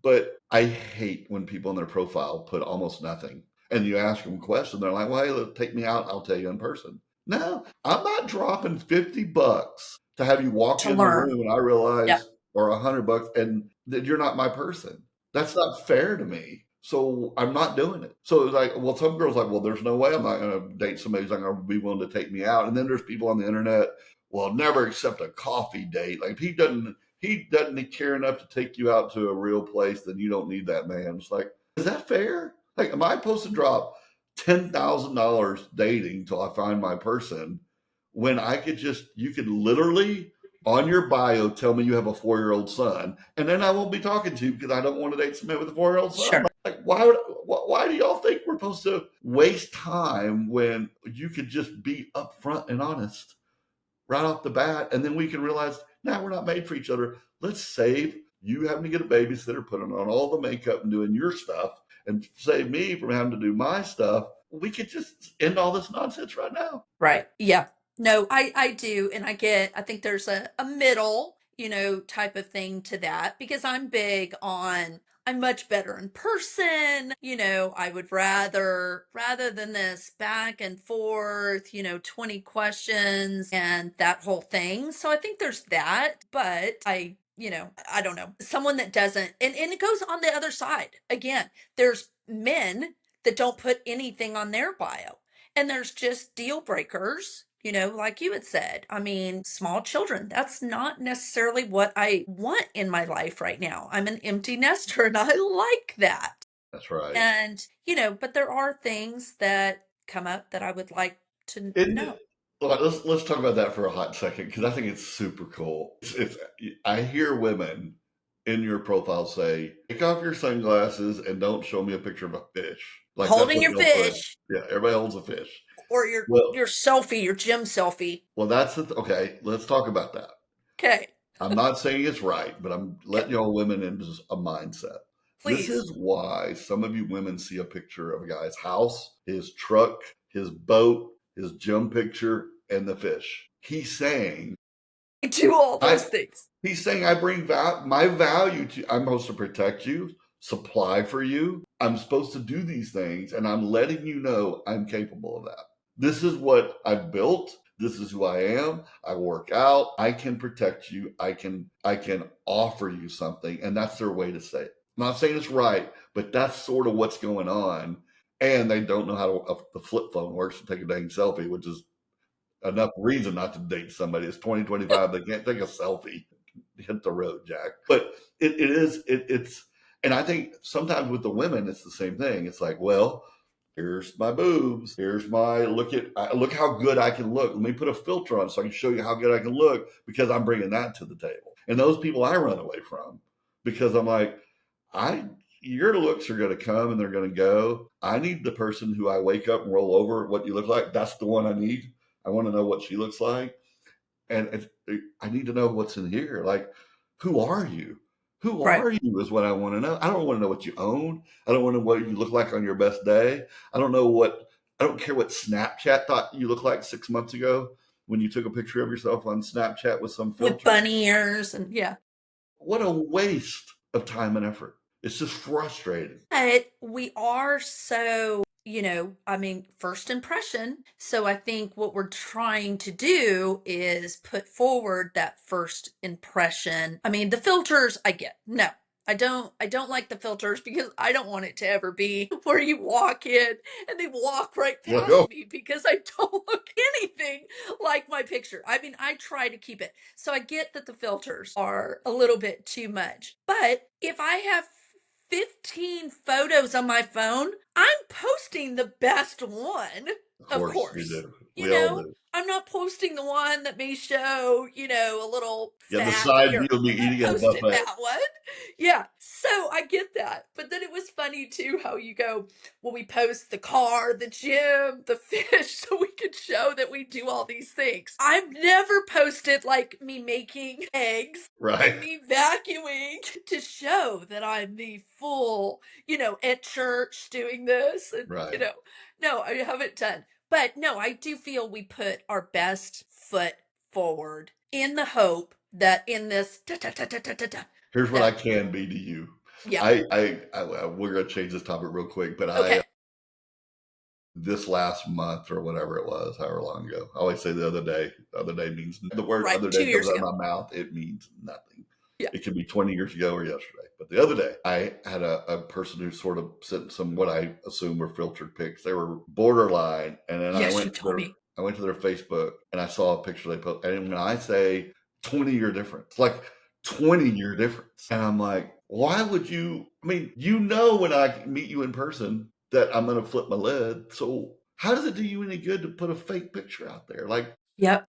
But I hate when people in their profile put almost nothing. And you ask them a question, they're like, well, hey, look, take me out. I'll tell you in person. No, I'm not dropping $50 to have you walk To in the learn. room and I Yeah. realize, or $100, and that you're not my person. That's not fair to me. So I'm not doing it. So it's like, well, some girls are like, well, there's no way I'm not going to date somebody who's not going to be willing to take me out. And then there's people on the internet, well, never accept a coffee date. Like, if he doesn't care enough to take you out to a real place, then you don't need that man. It's like, is that fair? Like, am I supposed to drop $10,000 dating till I find my person when you could literally on your bio tell me you have a 4-year-old son, and then I won't be talking to you because I don't want to date somebody with a 4-year-old son. Sure. Like, why do y'all think we're supposed to waste time when you could just be upfront and honest right off the bat, and then we can realize, now we're not made for each other. Let's save you having to get a babysitter, putting on all the makeup and doing your stuff, and save me from having to do my stuff. We could just end all this nonsense right now. Right. Yeah. No, I do. And I think there's a middle, type of thing to that because I'm big on, I'm much better in person. I would rather than this back and forth, 20 questions and that whole thing. So I think there's that, but I don't know. Someone that doesn't, and it goes on the other side. Again, there's men that don't put anything on their bio. And there's just deal breakers, like you had said. I mean, small children, that's not necessarily what I want in my life right now. I'm an empty nester and I like that. That's right. And, but there are things that come up that I would like to Isn't know. it? Well, let's talk about that for a hot second because I think it's super cool. I hear women in your profile say, "Take off your sunglasses and don't show me a picture of a fish." Like, that's Holding what your you'll put. fish Yeah, everybody holds a fish. or your Well, your selfie, your gym selfie. okay. Let's talk about that. Okay. I'm not saying it's right, but I'm Okay. letting y'all women into a mindset. This Please. is why some of you women see a picture of a guy's house, his truck, his boat, his gym picture, and the fish. I do all those I things. he's saying I bring my value to. I'm supposed to protect you, supply for you. I'm supposed to do these things, and I'm letting you know I'm capable of that. This is what I've built. This is who I am. I work out. I can protect you. I can offer you something, and that's their way to say it. I'm not saying it's right, but that's sort of what's going on. And they don't know how the flip phone works to take a dang selfie, which is enough reason not to date somebody. It's 2025. They can't take a selfie. Hit the road, Jack. But it's, and I think sometimes with the women, it's the same thing. It's like, well, here's my boobs. Here's my look how good I can look. Let me put a filter on so I can show you how good I can look because I'm bringing that to the table. And those people I run away from because I'm like, I your looks are going to come and they're going to go. I need the person who I wake up and roll over. What you look like? That's the one I need. I want to know what she looks like, and I need to know what's in here. Like, who are you? Who Right. are you is what I want to know. I don't want to know what you own. I don't want to know what you look like on your best day. I don't know what. I don't care what Snapchat thought you looked like 6 months ago. when you took a picture of yourself on Snapchat with some With filter. bunny ears and yeah. What a waste of time and effort. It's just frustrating. But we are so, I mean, first impression. So I think what we're trying to do is put forward that first impression. I mean, the filters, I get. No. I don't like the filters because I don't want it to ever be where you walk in and they walk right You're like, oh, past me because I don't look anything like my picture. I mean, I try to keep it. So I get that the filters are a little bit too much. But if I have 15 photos on my phone, I'm posting the best one, of of course you course. do. We all do. I'm not posting the one that may show, a little Yeah, the fat side view here. of me I'm not eating at a posting buffet. that one. Yeah, so I get that. But then it was funny too how you go, well, we post the car, the gym, the fish, so we can show that we do all these things. I've never posted like me making eggs and Right, me vacuuming to show that I'm the full, at church doing this. And, right. no, I haven't done. But no, I do feel we put our best foot forward in the hope that in this Here's what I that can be to you. yeah. We're gonna change this topic real quick, but Okay. this last month or whatever it was, however long ago, I always say the other day. The other day means the word Right. other day 2 years comes out ago. of my mouth. It means nothing. Yeah. It can be 20 years ago or yesterday. But the other day, I had a person who sort of sent some what I assume were filtered pics. They were borderline, and then Yes, you told me. I went to their Facebook and I saw a picture they put. And when I say 20-year difference, like 20-year difference, and I'm like, why would you? I mean, when I meet you in person that I'm going to flip my lid. So how does it do you any good to put a fake picture out there? Like, Yep.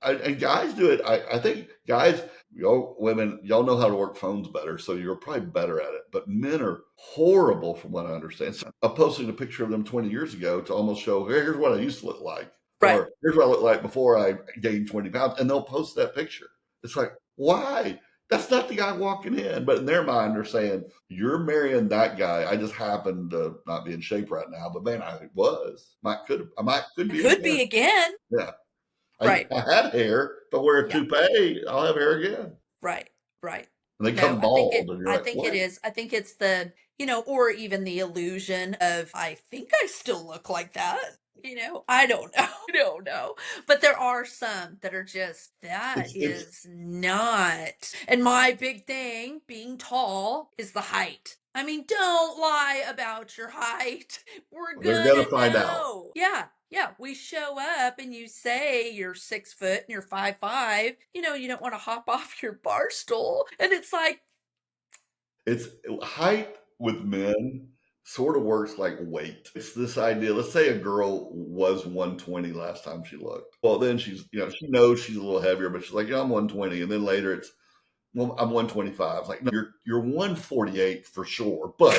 and guys do it. I think guys, women, y'all know how to work phones better, so you're probably better at it. But men are horrible, from what I understand. So I'm posting a picture of them 20 years ago to almost show, hey, here's what I used to look like, Right. or here's what I looked like before I gained 20 pounds, and they'll post that picture. It's like, why? That's not the guy walking in. But in their mind, they're saying, you're marrying that guy. I just happen to not be in shape right now, but man, I was. I might could It be could again. be again. Yeah. Right. I had hair. If I wear a Yeah. toupee, I'll have hair again. Right. Right. And they No, come bald, and you're I like, think it what? is. I think it's the, or even the illusion of I think I still look like that. I don't know. I don't know. But there are some that are just that It's is not. And my big thing being tall is the height. I mean, don't lie about your height. We're they're gonna gonna find out. know. Yeah. Yeah, we show up and you say you're 6 foot and you're 5'5". You don't want to hop off your bar stool. And it's like, It's height with men sort of works like weight. It's this idea. Let's say a girl was 120 last time she looked. Well, then she knows she's a little heavier, but she's like, yeah, I'm 120. And then later it's, well, I'm 125. It's like, no, you're 148 for sure, but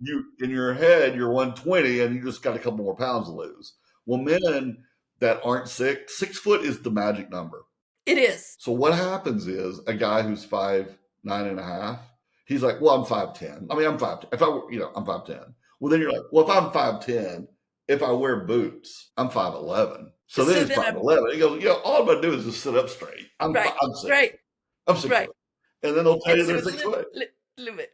you in your head you're 120 and you just got a couple more pounds to lose. Well, men that aren't 6 foot is the magic number. it is. So what happens is a guy who's 5'9.5", he's like, well, I'm 5'10". I mean, I'm 5. If I I'm 5'10". Well, then you're like, well, if I'm 5'10", if I wear boots, I'm 5'11". So then So he's then I'm 5'11". He goes, all I'm gonna do is just sit up straight. right, I'm 6 foot. right, I'm 6 foot. right. And then they'll tell And you so they're it 6 foot. live it.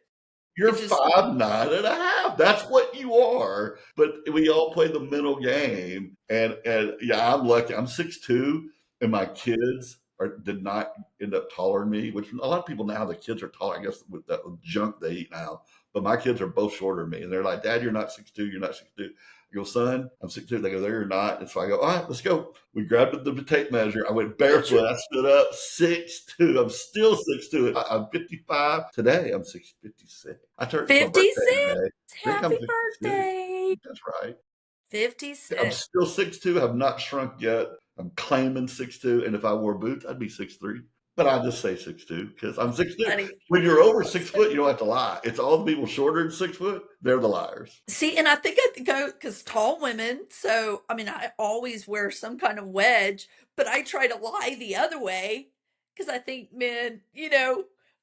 You're It just 5'9.5". That's what you are. But we all play the mental game. And yeah, I'm lucky. I'm 6'2", and my kids did not end up taller than me, which a lot of people now, the kids are taller, I guess, with that junk they eat now. But my kids are both shorter than me. And they're like, Dad, you're not 6'2", you're not 6'2". I go, son, I'm 6'2". They go, there you're not. And so I go, all right, let's go. We grabbed the tape measure. I went that's true. barefoot. I stood up, 6'2". I'm still 6'2". I'm 55 today. I'm 656. I turned, it's my birthday 56. today. I think I'm Happy 56. I birthday. think that's right. I'm 56. still 6'2". Have not shrunk yet. I'm claiming 6'2". And if I wore boots, I'd be 6'3". But I just say 6'2" because I'm 6'2". Funny. When you're over That's 6 foot, you don't have to lie. It's all the people shorter than 6 foot. They're the liars. See, and I think I go because tall women. So, I mean, I always wear some kind of wedge, but I try to lie the other way because I think men,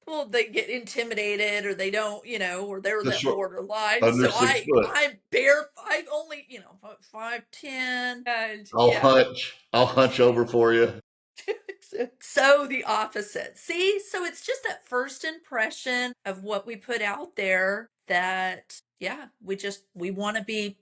Well, they get intimidated or they don't, or they're That's that short, borderline. under So 6 foot. I'm only, 5'10", and yeah. I'll hunch over for you. So the opposite. See? So it's just that first impression of what we put out there that, yeah, we want to be,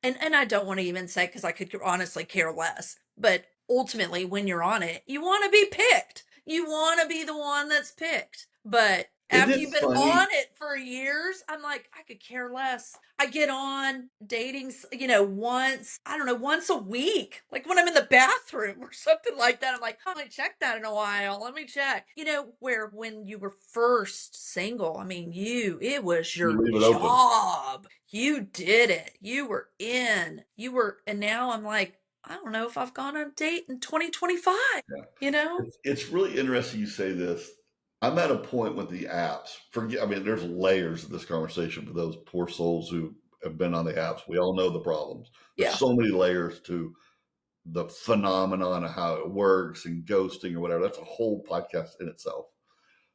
and I don't want to even say, because I could honestly care less, but ultimately when you're on it, you want to be picked. You want to be the one that's picked. But Isn't after it you've been funny? on it for years, I'm like, I could care less. I get on dating, once, I don't know, once a week. Like when I'm in the bathroom or something like that. I'm like, I haven't checked that in a while. Let me check. Where when you were first single, I mean, it was You your leave it open. job. You did it. You were in. And now I'm like, I don't know if I've gone on a date in 2025, Yeah. you know? It's really interesting you say this. I'm at a point with the apps. I mean, there's layers of this conversation for those poor souls who have been on the apps. We all know the problems. There's Yeah. so many layers to the phenomenon of how it works and ghosting or whatever. That's a whole podcast in itself.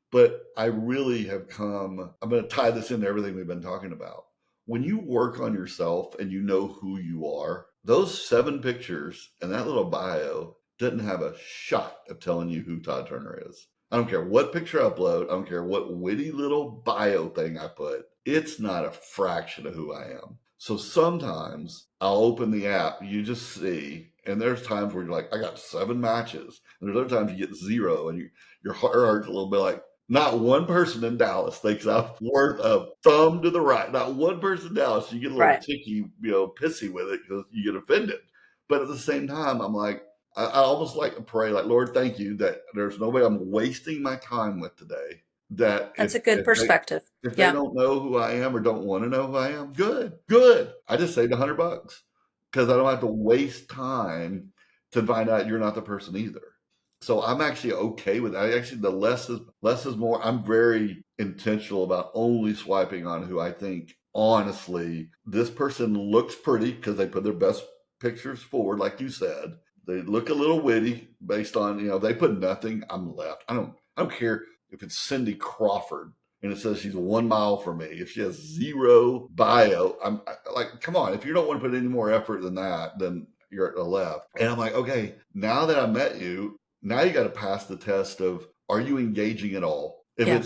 But I really have I'm going to tie this into everything we've been talking about. When you work on yourself and you know who you are, those 7 pictures and that little bio doesn't have a shot of telling you who Todd Turner is. I don't care what picture I upload. I don't care what witty little bio thing I put. It's not a fraction of who I am. So sometimes I'll open the app, you just see, and there's times where you're like, I got 7 matches. And there's other times you get 0, and your heart hurts a little bit like, not one person in Dallas thinks I'm worth a thumb to the right. Not one person in Dallas. You get a little Right. ticky, pissy with it because you get offended. But at the same time, I'm like, I almost like to pray, like, Lord, thank you that there's nobody I'm wasting my time with today. That That's a good perspective. if they Yeah. don't know who I am or don't want to know who I am, good, good. I just saved $100 because I don't have to waste time to find out you're not the person either. So I'm actually okay with that. Actually, the less is more. I'm very intentional about only swiping on who I think honestly this person looks pretty because they put their best pictures forward, like you said. They look a little witty based on they put nothing. I'm left. I don't care if it's Cindy Crawford and it says she's 1 mile from me. If she has 0 bio, like, come on. If you don't want to put any more effort than that, then you're at the left. And I'm like, okay, now that I met you, now you got to pass the test of, are you engaging at all? Yeah.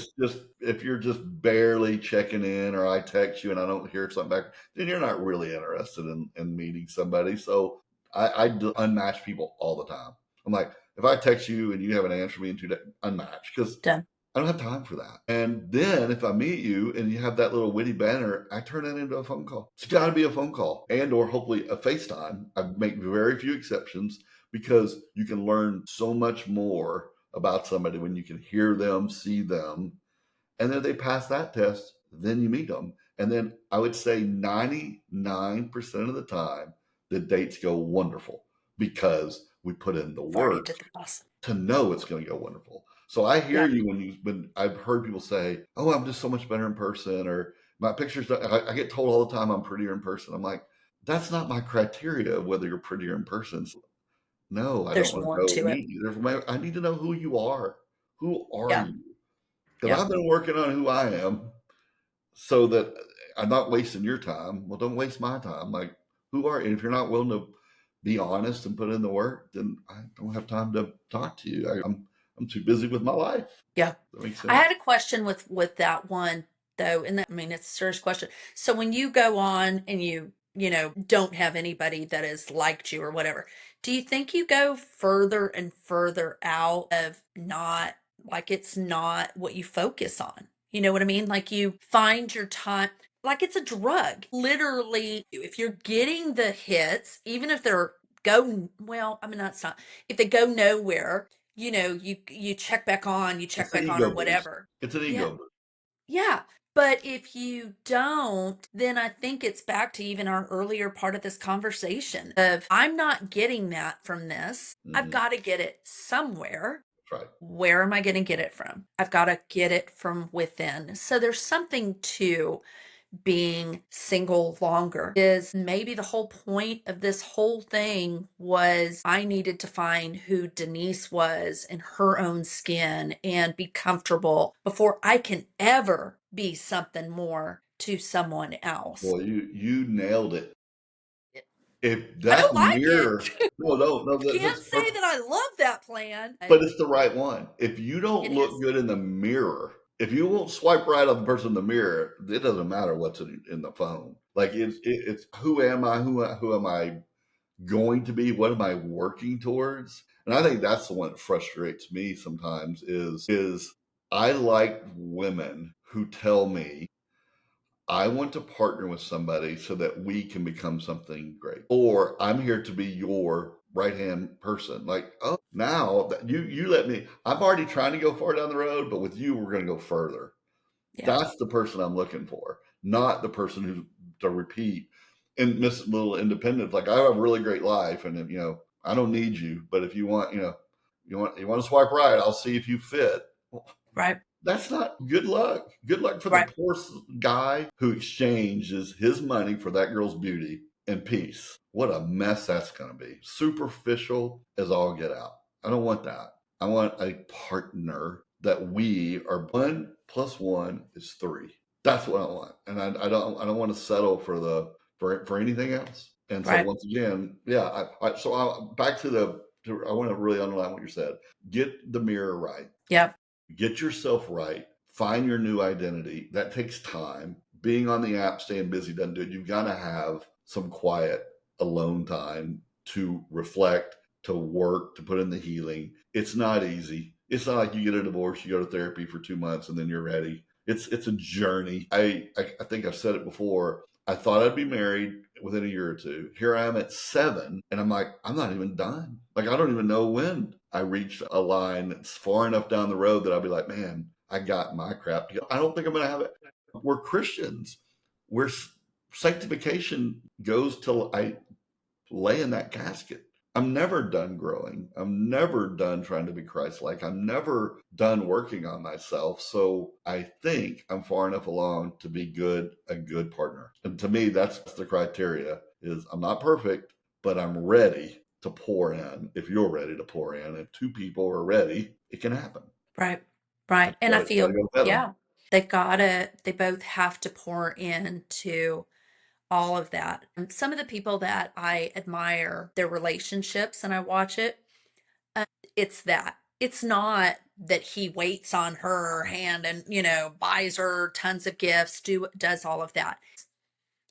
If you're just barely checking in, or I text you and I don't hear something back, then you're not really interested in meeting somebody. So I unmatch people all the time. I'm like, if I text you and you haven't answered me in 2 days, unmatch, because Done. I don't have time for that. And then if I meet you and you have that little witty banner, I turn that into a phone call. It's got to be a phone call and or hopefully a FaceTime. I make very few exceptions because you can learn so much more about somebody when you can hear them, see them, and then they pass that test, then you meet them. And then I would say 99% of the time, the dates go wonderful because we put in the I've already work did the awesome. to know it's going to go wonderful. So I hear Yeah. you when I've heard people say, "Oh, I'm just so much better in person," or my pictures. I get told all the time I'm prettier in person. I'm like, that's not my criteria of whether you're prettier in person. No, I don't There's want to more go to it. meet you. I need to know who you are. Who are Yeah. you? Because Yeah. I've been working on who I am so that I'm not wasting your time. Well, don't waste my time. Like, who are you? And if you're not willing to be honest and put in the work, then I don't have time to talk to you. I'm too busy with my life. Yeah. That makes I had sense. a question with that one though, and I mean it's a serious question. So when you go on and you don't have anybody that has liked you or whatever, do you think you go further and further out of not, like, it's not what you focus on? You know what I mean? Like you find your time, like it's a drug. Literally, if you're getting the hits, even if they're go well, I mean that's not, if they go nowhere, you check back on, you check It's an back on or ego boost. whatever. It's an Yeah. ego boost. Yeah. But if you don't, then I think it's back to even our earlier part of this conversation of, I'm not getting that from this. I've Hmm. got to get it somewhere. That's right. Where am I going to get it from? I've got to get it from within. So there's something to being single longer. Is maybe the whole point of this whole thing was I needed to find who Denise was in her own skin and be comfortable before I can ever be something more to someone else. Boy, you nailed it. If I that don't like mirror, it. no, I can't that's say perfect, that I love that plan, but but it's the right one. If you don't it look is. good in the mirror, if you won't swipe right on the person in the mirror, it doesn't matter what's in the phone. Like it's who am I? Who am I going to be? What am I working towards? And I think that's the one that frustrates me sometimes is I like women who tell me I want to partner with somebody so that we can become something great. Or I'm here to be your right hand person. Like, oh, now that you let me, I'm already trying to go far down the road, but with you, we're going to go further. Yeah. That's the person I'm looking for, not the person who to repeat and miss little independence. Like I have a really great life, and I don't need you, but if you want, you want to swipe right, I'll see if you fit. Well, Right. that's not good luck. Good luck for the Right. poor guy who exchanges his money for that girl's beauty and peace. What a mess that's going to be. Superficial as all get out. I don't want that. I want a partner that we are 1 + 1 is 3. That's what I want, and I don't want to settle for anything else. And so Right. once again, yeah. Back to I want to really underline what you said. Get the mirror right. Yep. Get yourself right. Find your new identity. That takes time. Being on the app, staying busy doesn't do it. You've got to have some quiet, alone time to reflect, to work, to put in the healing. It's not easy. It's not like you get a divorce, you go to therapy for 2 months, and then you're ready. It's a journey. I think I've said it before. I thought I'd be married within a year or two. Here I am at 7, and I'm like, I'm not even done. Like, I don't even know when I reach a line that's far enough down the road that I'll be like, man, I got my crap together. I don't think I'm going to have it. We're Christians. We're sanctification goes till I lay in that casket. I'm never done growing. I'm never done trying to be Christ-like. I'm never done working on myself. So I think I'm far enough along to be a good partner. And to me, that's the criteria is I'm not perfect, but I'm ready to pour in. If you're ready to pour in, if two people are ready, it can happen. Right. Right. And I Gotta feel, go together. yeah, they both have to pour into all of that. And some of the people that I admire their relationships and I watch it, uh, it's that. It's not that he waits on her hand and, buys her tons of gifts, does all of that.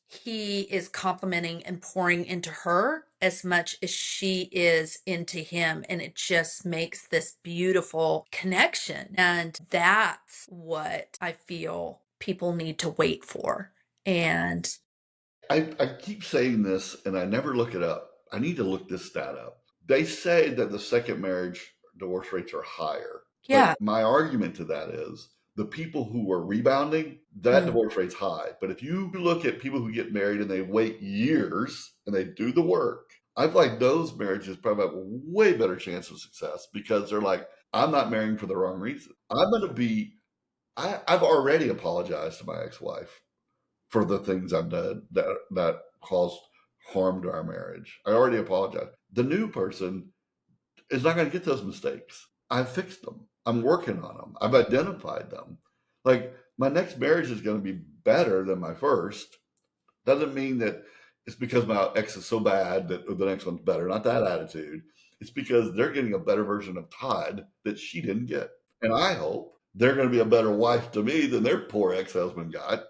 He is complimenting and pouring into her as much as she is into him. And it just makes this beautiful connection. And that's what I feel people need to wait for. And I keep saying this and I never look it up. I need to look this stat up. They say that the second marriage divorce rates are higher. yeah. But my argument to that is the people who are rebounding, that Mm, divorce rate's high. But if you look at people who get married and they wait years and they do the work, I feel like those marriages probably have a way better chance of success because they're like, I'm not marrying for the wrong reason. I've already apologized to my ex-wife for the things I've done that caused harm to our marriage. I already apologized. The new person is not going to get those mistakes. I've fixed them. I'm working on them. I've identified them. Like my next marriage is going to be better than my first. Doesn't mean that it's because my ex is so bad that the next one's better. Not that attitude. It's because they're getting a better version of Todd that she didn't get. And I hope they're going to be a better wife to me than their poor ex-husband got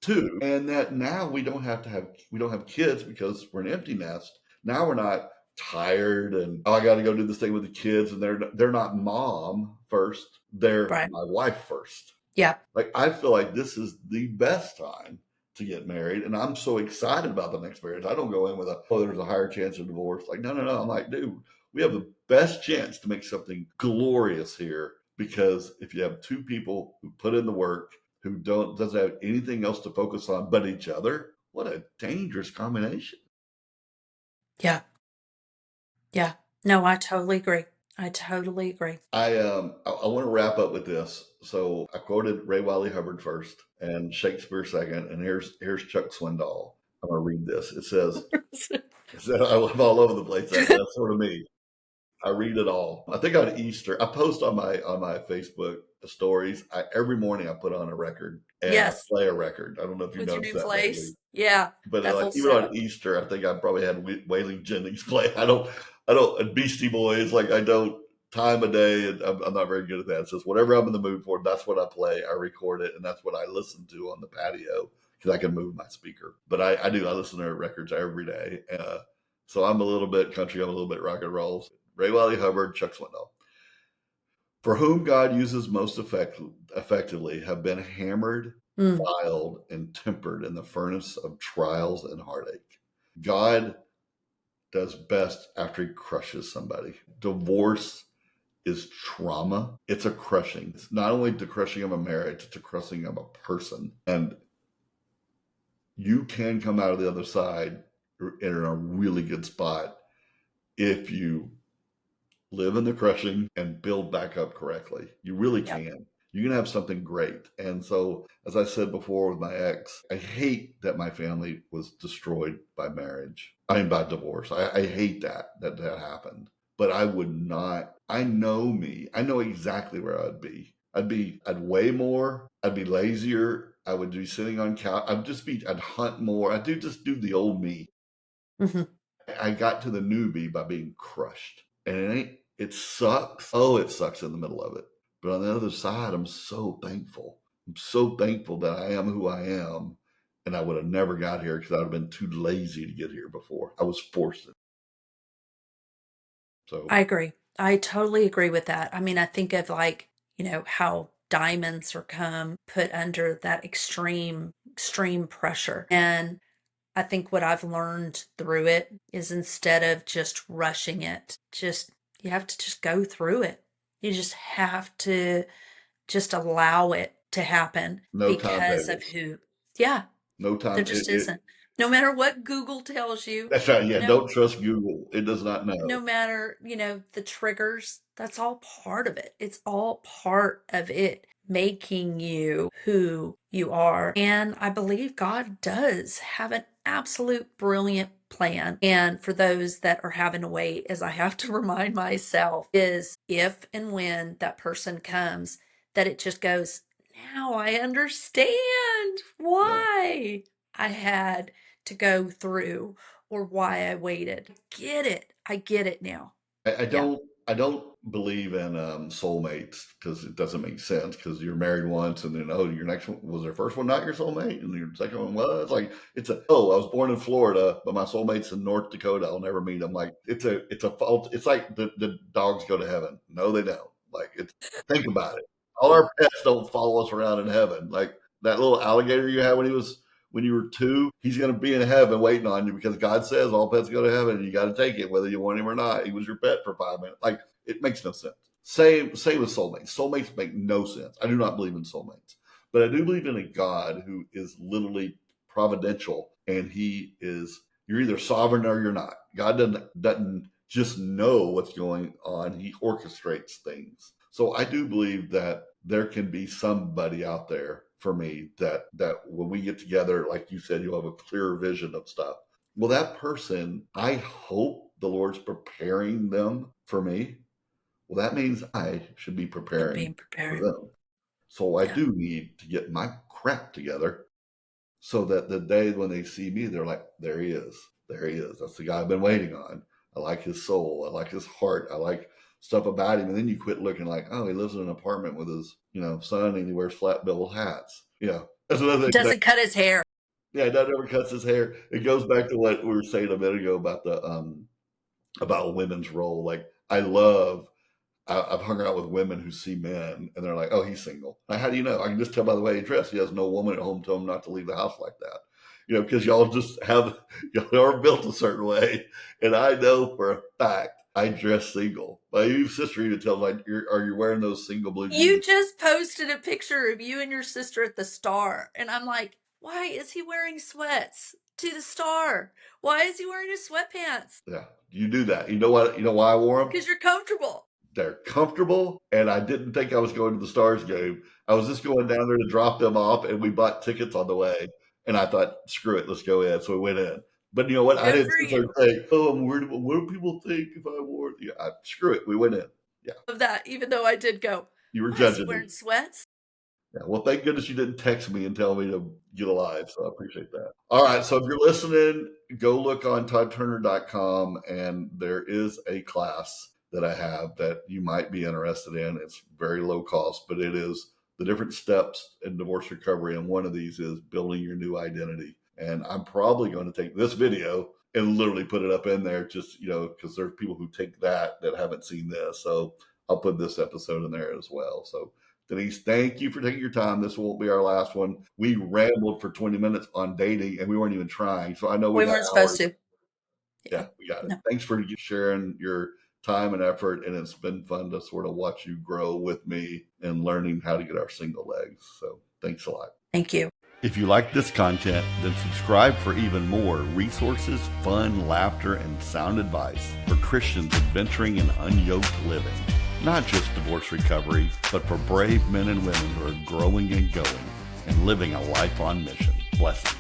too, and that now we don't have kids because we're an empty nest. Now we're not tired and oh, I got to go do this thing with the kids, and they're not mom first, they're right. my wife first. Yeah. Like I feel like this is the best time to get married, and I'm so excited about the next marriage. I don't go in with there's a higher chance of divorce. Like no. I'm like, dude, we have the best chance to make something glorious here because if you have two people who put in the work who doesn't have anything else to focus on but each other, what a dangerous combination. Yeah. Yeah. No, I totally agree. I totally agree. I want to wrap up with this. So I quoted Ray Wiley Hubbard first and Shakespeare second, and here's Chuck Swindoll. I'm gonna read this. It says I live all over the place. That's sort of me. I read it all. I think on Easter, I post on my Facebook stories. Every morning I put on a record and I Yes, play a record. I don't know if you with your noticed new that lately. place. Yeah, But that like whole even on setup. Easter, I think I probably had Waylon Jennings play. I don't Beastie Boys like I don't time of day, and I'm not very good at that. It's just whatever I'm in the mood for, that's what I play. I record it, and that's what I listen to on the patio because I can move my speaker. But I listen to records every day. So I'm a little bit country, I'm a little bit rock and roll. Ray Wiley Hubbard, Chuck Swindoll. For whom God uses most effectively have been hammered, Mm, filed, and tempered in the furnace of trials and heartache. God does best after he crushes somebody. Divorce is trauma. It's a crushing. It's not only the crushing of a marriage, it's a crushing of a person. And you can come out of the other side in a really good spot if you live in the crushing and build back up correctly. You really yep. can. You can have something great. And so, as I said before with my ex, I hate that my family was destroyed by marriage. I mean, by divorce. I hate that happened. But I would not, I know me. I know exactly where I'd weigh more. I'd be lazier. I would be sitting on couch. I'd hunt more. Just do the old me. Hmm. I got to the newbie by being crushed. And it sucks. Oh, it sucks in the middle of it. But on the other side, I'm so thankful. I'm so thankful that I am who I am. And I would have never got here because I'd have been too lazy to get here before. I was forced it. So, I agree. I totally agree with that. I mean, I think of like, how diamonds are come put under that extreme pressure. And I think what I've learned through it is instead of just rushing it, you have to just go through it. You just have to just allow it to happen no because of timetables. yeah, No there time. just isn't. No matter what Google tells you, That's right. Yeah. no Don't trust Google. It does not know. no matter, the triggers, that's all part of it. It's all part of it making you who you are. And I believe God does have an absolute brilliant plan. And for those that are having to wait, as I have to remind myself, is if and when that person comes, that it just goes, now I understand Yeah. why I had to go through or why I waited. Get it. I get it now. I Yeah. don't I don't believe in soulmates because it doesn't make sense because you're married once and then your next one was their first one not your soulmate and your second one was like I was born in Florida but my soulmate's in North Dakota, I'll never meet them. Like it's a fault. It's like the dogs go to heaven. No, they don't. Like it's Think about it. All our pets don't follow us around in heaven. Like that little alligator you had when you were two, he's going to be in heaven waiting on you because God says all pets go to heaven and you got to take it whether you want him or not. He was your pet for 5 minutes. Like it makes no sense. Same with soulmates. Soulmates make no sense. I do not believe in soulmates, but I do believe in a God who is literally providential, and you're either sovereign or you're not. God doesn't just know what's going on. He orchestrates things. So I do believe that there can be somebody out there for me that when we get together, like you said, you'll have a clearer vision of stuff. Well, that person, I hope the Lord's preparing them for me. Well, that means I should be And preparing being for prepared. them. So I Yeah. do need to get my crap together so that the day when they see me, they're like, there he is. There he is. That's the guy I've been waiting on. I like his soul. I like his heart. I like stuff about him. And then you quit looking like, oh, he lives in an apartment with his, son and he wears flat bill hats. That's another thing. Doesn't cut his hair. Yeah, that never cuts his hair. It goes back to what we were saying a minute ago about about women's role. Like I've hung out with women who see men and they're like, oh, he's single. Like, how do you know? I can just tell by the way he dressed. He has no woman at home telling him not to leave the house like that. Because y'all are built a certain way. And I know for a fact I dress single. My sister even tells me, like, are you wearing those single blue jeans? You just posted a picture of you and your sister at the Star. And I'm like, why is he wearing sweats to the Star? Why is he wearing his sweatpants? Yeah, you do that. You know what? You know why I wore them? Because you're comfortable. they're comfortable, and I didn't think I was going to the Stars game. I was just going down there to drop them off, and we bought tickets on the way. And I thought, screw it, let's go in. So we went in. But you know what? I Good didn't for sit there and you. think, oh, I'm worried about what do people think if I wore it. Yeah, screw it. We went in. Yeah. Of that, even though I did go, You were what is he judging me. wearing sweats? Yeah, well, thank goodness you didn't text me and tell me to get alive. So I appreciate that. All right. So if you're listening, go look on toddturner.com, and there is a class that I have that you might be interested in. It's very low cost, but it is the different steps in divorce recovery. And one of these is building your new identity. And I'm probably going to take this video and literally put it up in there just, because there's people who take that haven't seen this. So I'll put this episode in there as well. So Denise, thank you for taking your time. This won't be our last one. We rambled for 20 minutes on dating and we weren't even trying. So I know we We got weren't supposed hours. to. Yeah, we got it. No. Thanks for sharing your time and effort. And it's been fun to sort of watch you grow with me and learning how to get our single legs. So thanks a lot. Thank you. If you like this content, then subscribe for even more resources, fun, laughter, and sound advice for Christians adventuring in unyoked living. Not just divorce recovery, but for brave men and women who are growing and going and living a life on mission. Blessings.